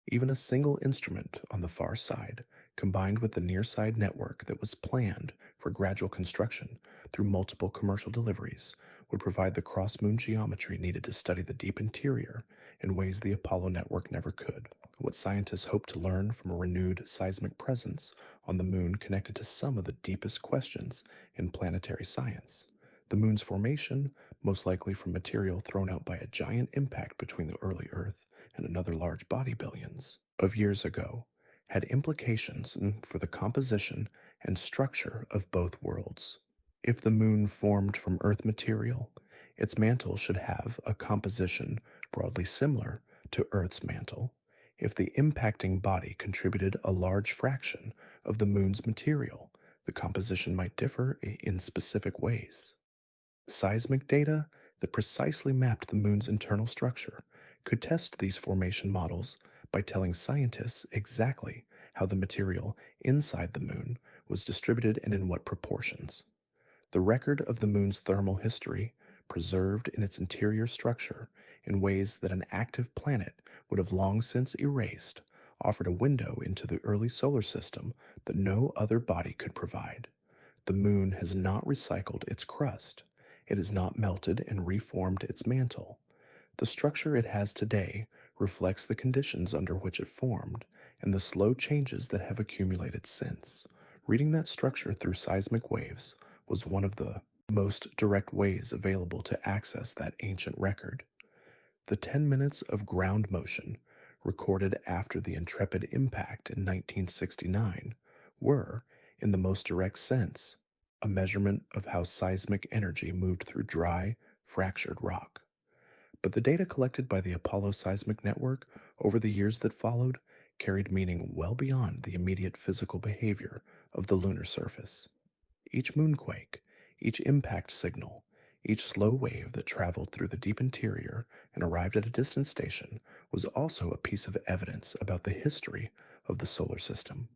Even a single instrument on the far side, combined with the near-side network that was planned for gradual construction through multiple commercial deliveries, would provide the cross-moon geometry needed to study the deep interior in ways the Apollo network never could. What scientists hope to learn from a renewed seismic presence on the moon connected to some of the deepest questions in planetary science. The moon's formation, most likely from material thrown out by a giant impact between the early Earth and another large body billions of years ago, had implications for the composition and structure of both worlds. If the moon formed from Earth material, its mantle should have a composition broadly similar to Earth's mantle. If the impacting body contributed a large fraction of the moon's material, the composition might differ in specific ways. Seismic data that precisely mapped the moon's internal structure could test these formation models by telling scientists exactly how the material inside the moon was distributed and in what proportions. The record of the moon's thermal history, preserved in its interior structure in ways that an active planet would have long since erased, offered a window into the early solar system that no other body could provide. The moon has not recycled its crust. It has not melted and reformed its mantle. The structure it has today reflects the conditions under which it formed and the slow changes that have accumulated since. Reading that structure through seismic waves was one of the most direct ways available to access that ancient record. The 10 minutes of ground motion recorded after the Intrepid impact in 1969 were, in the most direct sense, a measurement of how seismic energy moved through dry, fractured rock. But the data collected by the Apollo Seismic Network over the years that followed carried meaning well beyond the immediate physical behavior of the lunar surface. Each moonquake, each impact signal, each slow wave that traveled through the deep interior and arrived at a distant station was also a piece of evidence about the history of the solar system.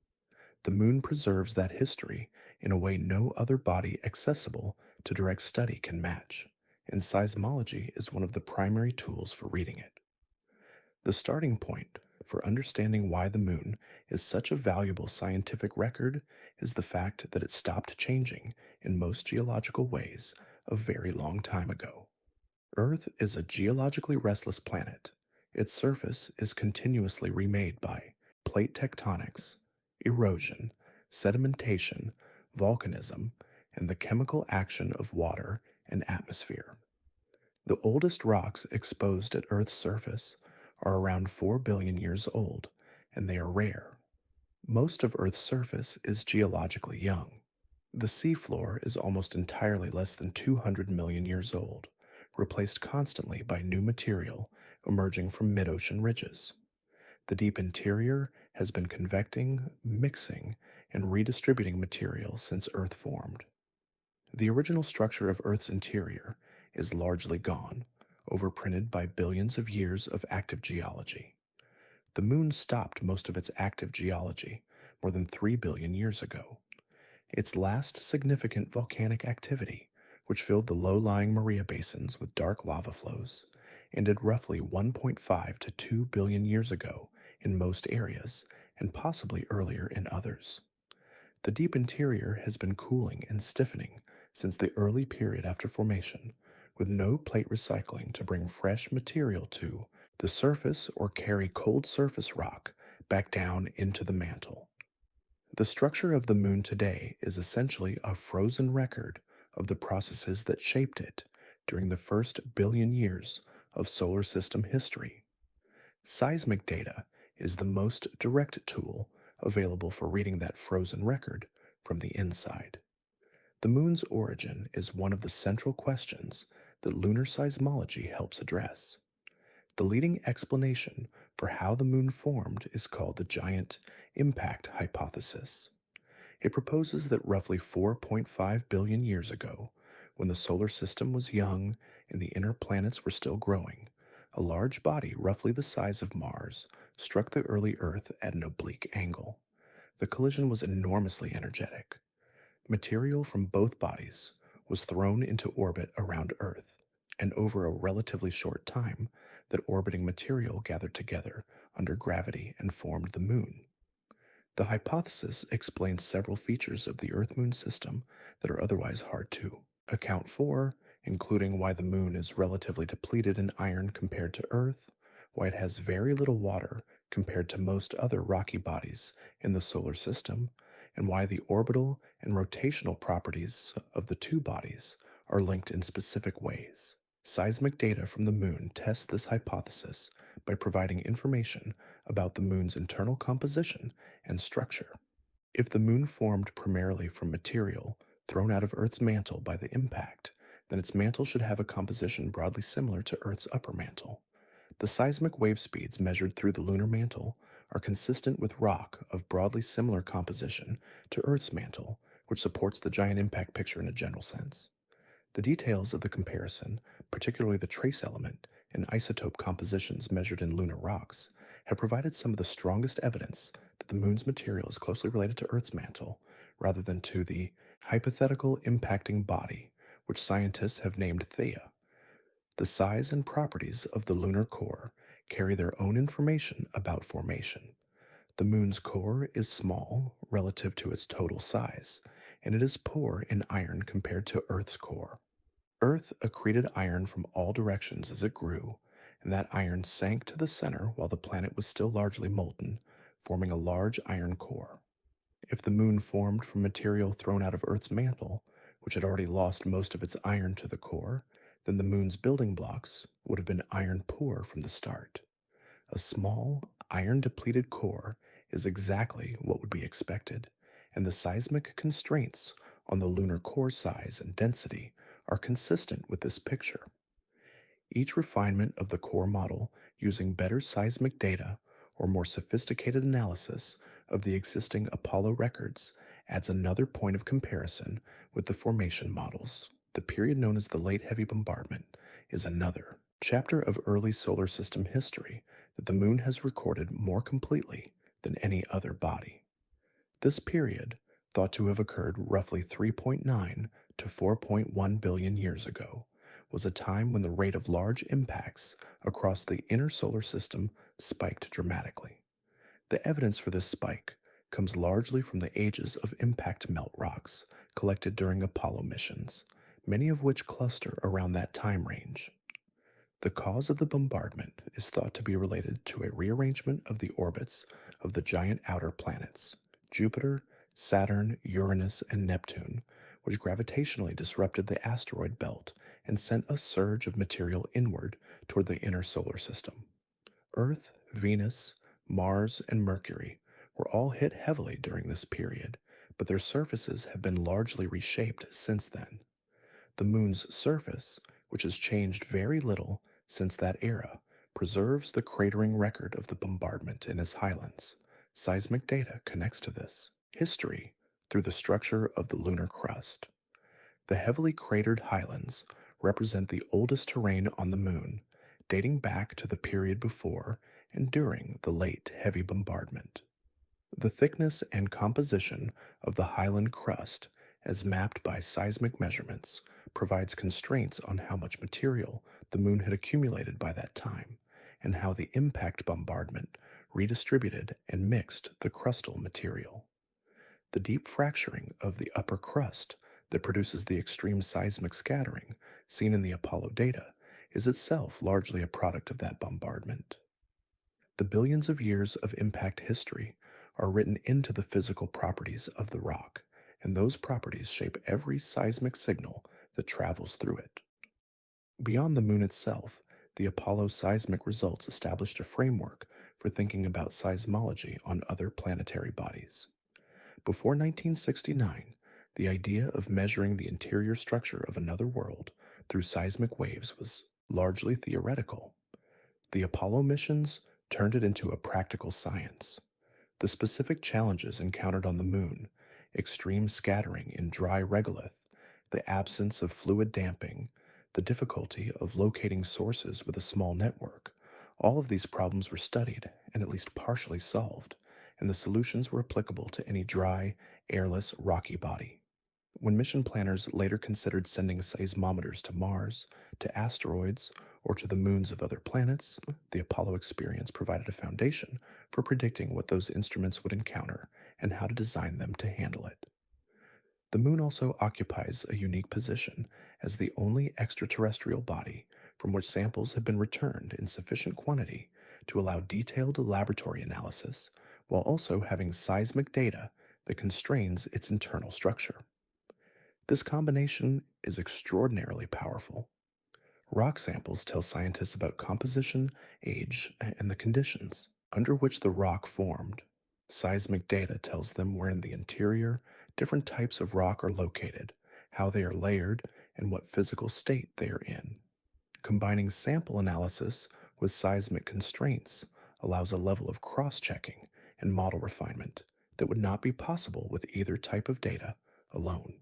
The moon preserves that history in a way no other body accessible to direct study can match, and seismology is one of the primary tools for reading it. The starting point for understanding why the moon is such a valuable scientific record is the fact that it stopped changing in most geological ways a very long time ago. Earth is a geologically restless planet. Its surface is continuously remade by plate tectonics, erosion, sedimentation, volcanism, and the chemical action of water and atmosphere. The oldest rocks exposed at Earth's surface are around 4 billion years old, and they are rare. Most of Earth's surface is geologically young. The seafloor is almost entirely less than 200 million years old, replaced constantly by new material emerging from mid-ocean ridges. The deep interior has been convecting, mixing, and redistributing material since Earth formed. The original structure of Earth's interior is largely gone, overprinted by billions of years of active geology. The moon stopped most of its active geology more than 3 billion years ago. Its last significant volcanic activity, which filled the low-lying Maria basins with dark lava flows, ended roughly 1.5 to 2 billion years ago in most areas, and possibly earlier in others. The deep interior has been cooling and stiffening since the early period after formation, with no plate recycling to bring fresh material to the surface or carry cold surface rock back down into the mantle. The structure of the moon today is essentially a frozen record of the processes that shaped it during the first billion years of solar system history. Seismic data is the most direct tool available for reading that frozen record from the inside. The moon's origin is one of the central questions that lunar seismology helps address. The leading explanation for how the moon formed is called the giant impact hypothesis. It proposes that roughly 4.5 billion years ago, when the solar system was young and the inner planets were still growing, a large body roughly the size of Mars struck the early Earth at an oblique angle. The collision was enormously energetic. Material from both bodies was thrown into orbit around Earth, and over a relatively short time, that orbiting material gathered together under gravity and formed the moon. The hypothesis explains several features of the Earth-Moon system that are otherwise hard to account for, including why the moon is relatively depleted in iron compared to Earth, why it has very little water compared to most other rocky bodies in the solar system, and why the orbital and rotational properties of the two bodies are linked in specific ways. Seismic data from the moon tests this hypothesis by providing information about the moon's internal composition and structure. If the moon formed primarily from material thrown out of Earth's mantle by the impact, then its mantle should have a composition broadly similar to Earth's upper mantle. The seismic wave speeds measured through the lunar mantle are consistent with rock of broadly similar composition to Earth's mantle, which supports the giant impact picture in a general sense. The details of the comparison, particularly the trace element and isotope compositions measured in lunar rocks, have provided some of the strongest evidence that the moon's material is closely related to Earth's mantle, rather than to the hypothetical impacting body, which scientists have named Theia. The size and properties of the lunar core carry their own information about formation. The moon's core is small relative to its total size, and it is poor in iron compared to Earth's core. Earth accreted iron from all directions as it grew, and that iron sank to the center while the planet was still largely molten, forming a large iron core. If the moon formed from material thrown out of Earth's mantle, which had already lost most of its iron to the core, then the moon's building blocks would have been iron poor from the start. A small, iron-depleted core is exactly what would be expected, and the seismic constraints on the lunar core size and density are consistent with this picture. Each refinement of the core model using better seismic data or more sophisticated analysis of the existing Apollo records adds another point of comparison with the formation models. The period known as the Late Heavy Bombardment is another chapter of early solar system history that the Moon has recorded more completely than any other body. This period, thought to have occurred roughly 3.9 to 4.1 billion years ago, was a time when the rate of large impacts across the inner solar system spiked dramatically. The evidence for this spike comes largely from the ages of impact melt rocks collected during Apollo missions, many of which cluster around that time range. The cause of the bombardment is thought to be related to a rearrangement of the orbits of the giant outer planets, Jupiter, Saturn, Uranus, and Neptune, which gravitationally disrupted the asteroid belt and sent a surge of material inward toward the inner solar system. Earth, Venus, Mars, and Mercury were all hit heavily during this period, but their surfaces have been largely reshaped since then. The Moon's surface, which has changed very little since that era, preserves the cratering record of the bombardment in its highlands. Seismic data connects to this history through the structure of the lunar crust. The heavily cratered highlands represent the oldest terrain on the Moon, dating back to the period before and during the late heavy bombardment. The thickness and composition of the highland crust, as mapped by seismic measurements, provides constraints on how much material the Moon had accumulated by that time, and how the impact bombardment redistributed and mixed the crustal material. The deep fracturing of the upper crust that produces the extreme seismic scattering seen in the Apollo data is itself largely a product of that bombardment. The billions of years of impact history are written into the physical properties of the rock, and those properties shape every seismic signal that travels through it. Beyond the Moon itself, the Apollo seismic results established a framework for thinking about seismology on other planetary bodies. Before 1969, the idea of measuring the interior structure of another world through seismic waves was largely theoretical. The Apollo missions turned it into a practical science. The specific challenges encountered on the Moon, extreme scattering in dry regolith, the absence of fluid damping, the difficulty of locating sources with a small network, all of these problems were studied and at least partially solved, and the solutions were applicable to any dry, airless, rocky body. When mission planners later considered sending seismometers to Mars, to asteroids, or to the moons of other planets, the Apollo experience provided a foundation for predicting what those instruments would encounter and how to design them to handle it. The Moon also occupies a unique position as the only extraterrestrial body from which samples have been returned in sufficient quantity to allow detailed laboratory analysis, while also having seismic data that constrains its internal structure. This combination is extraordinarily powerful. Rock samples tell scientists about composition, age, and the conditions under which the rock formed. Seismic data tells them where in the interior different types of rock are located, how they are layered, and what physical state they are in. Combining sample analysis with seismic constraints allows a level of cross-checking and model refinement that would not be possible with either type of data alone.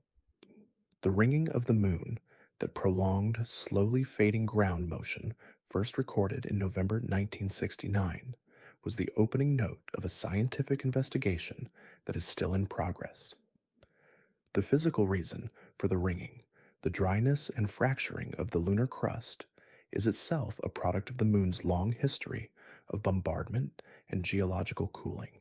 The ringing of the Moon, that prolonged, slowly fading ground motion first recorded in November 1969, was the opening note of a scientific investigation that is still in progress. The physical reason for the ringing, the dryness and fracturing of the lunar crust, is itself a product of the Moon's long history of bombardment and geological cooling.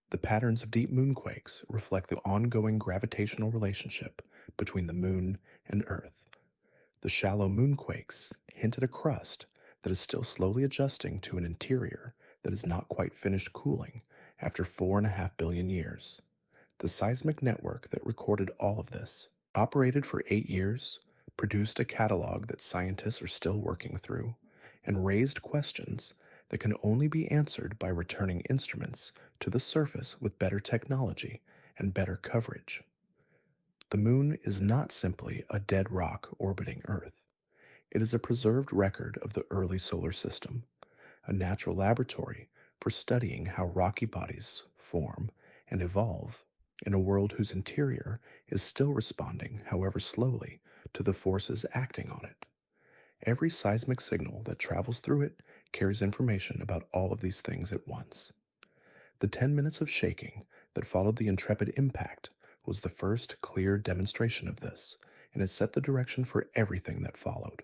The patterns of deep moonquakes reflect the ongoing gravitational relationship between the Moon and Earth. The shallow moonquakes hint at a crust that is still slowly adjusting to an interior that is not quite finished cooling after 4.5 billion years. The seismic network that recorded all of this operated for 8 years, produced a catalog that scientists are still working through, and raised questions that can only be answered by returning instruments to the surface with better technology and better coverage. The Moon is not simply a dead rock orbiting Earth. It is a preserved record of the early solar system, a natural laboratory for studying how rocky bodies form and evolve in a world whose interior is still responding, however slowly, to the forces acting on it. Every seismic signal that travels through it carries information about all of these things at once. The 10 minutes of shaking that followed the Intrepid impact was the first clear demonstration of this, and it set the direction for everything that followed.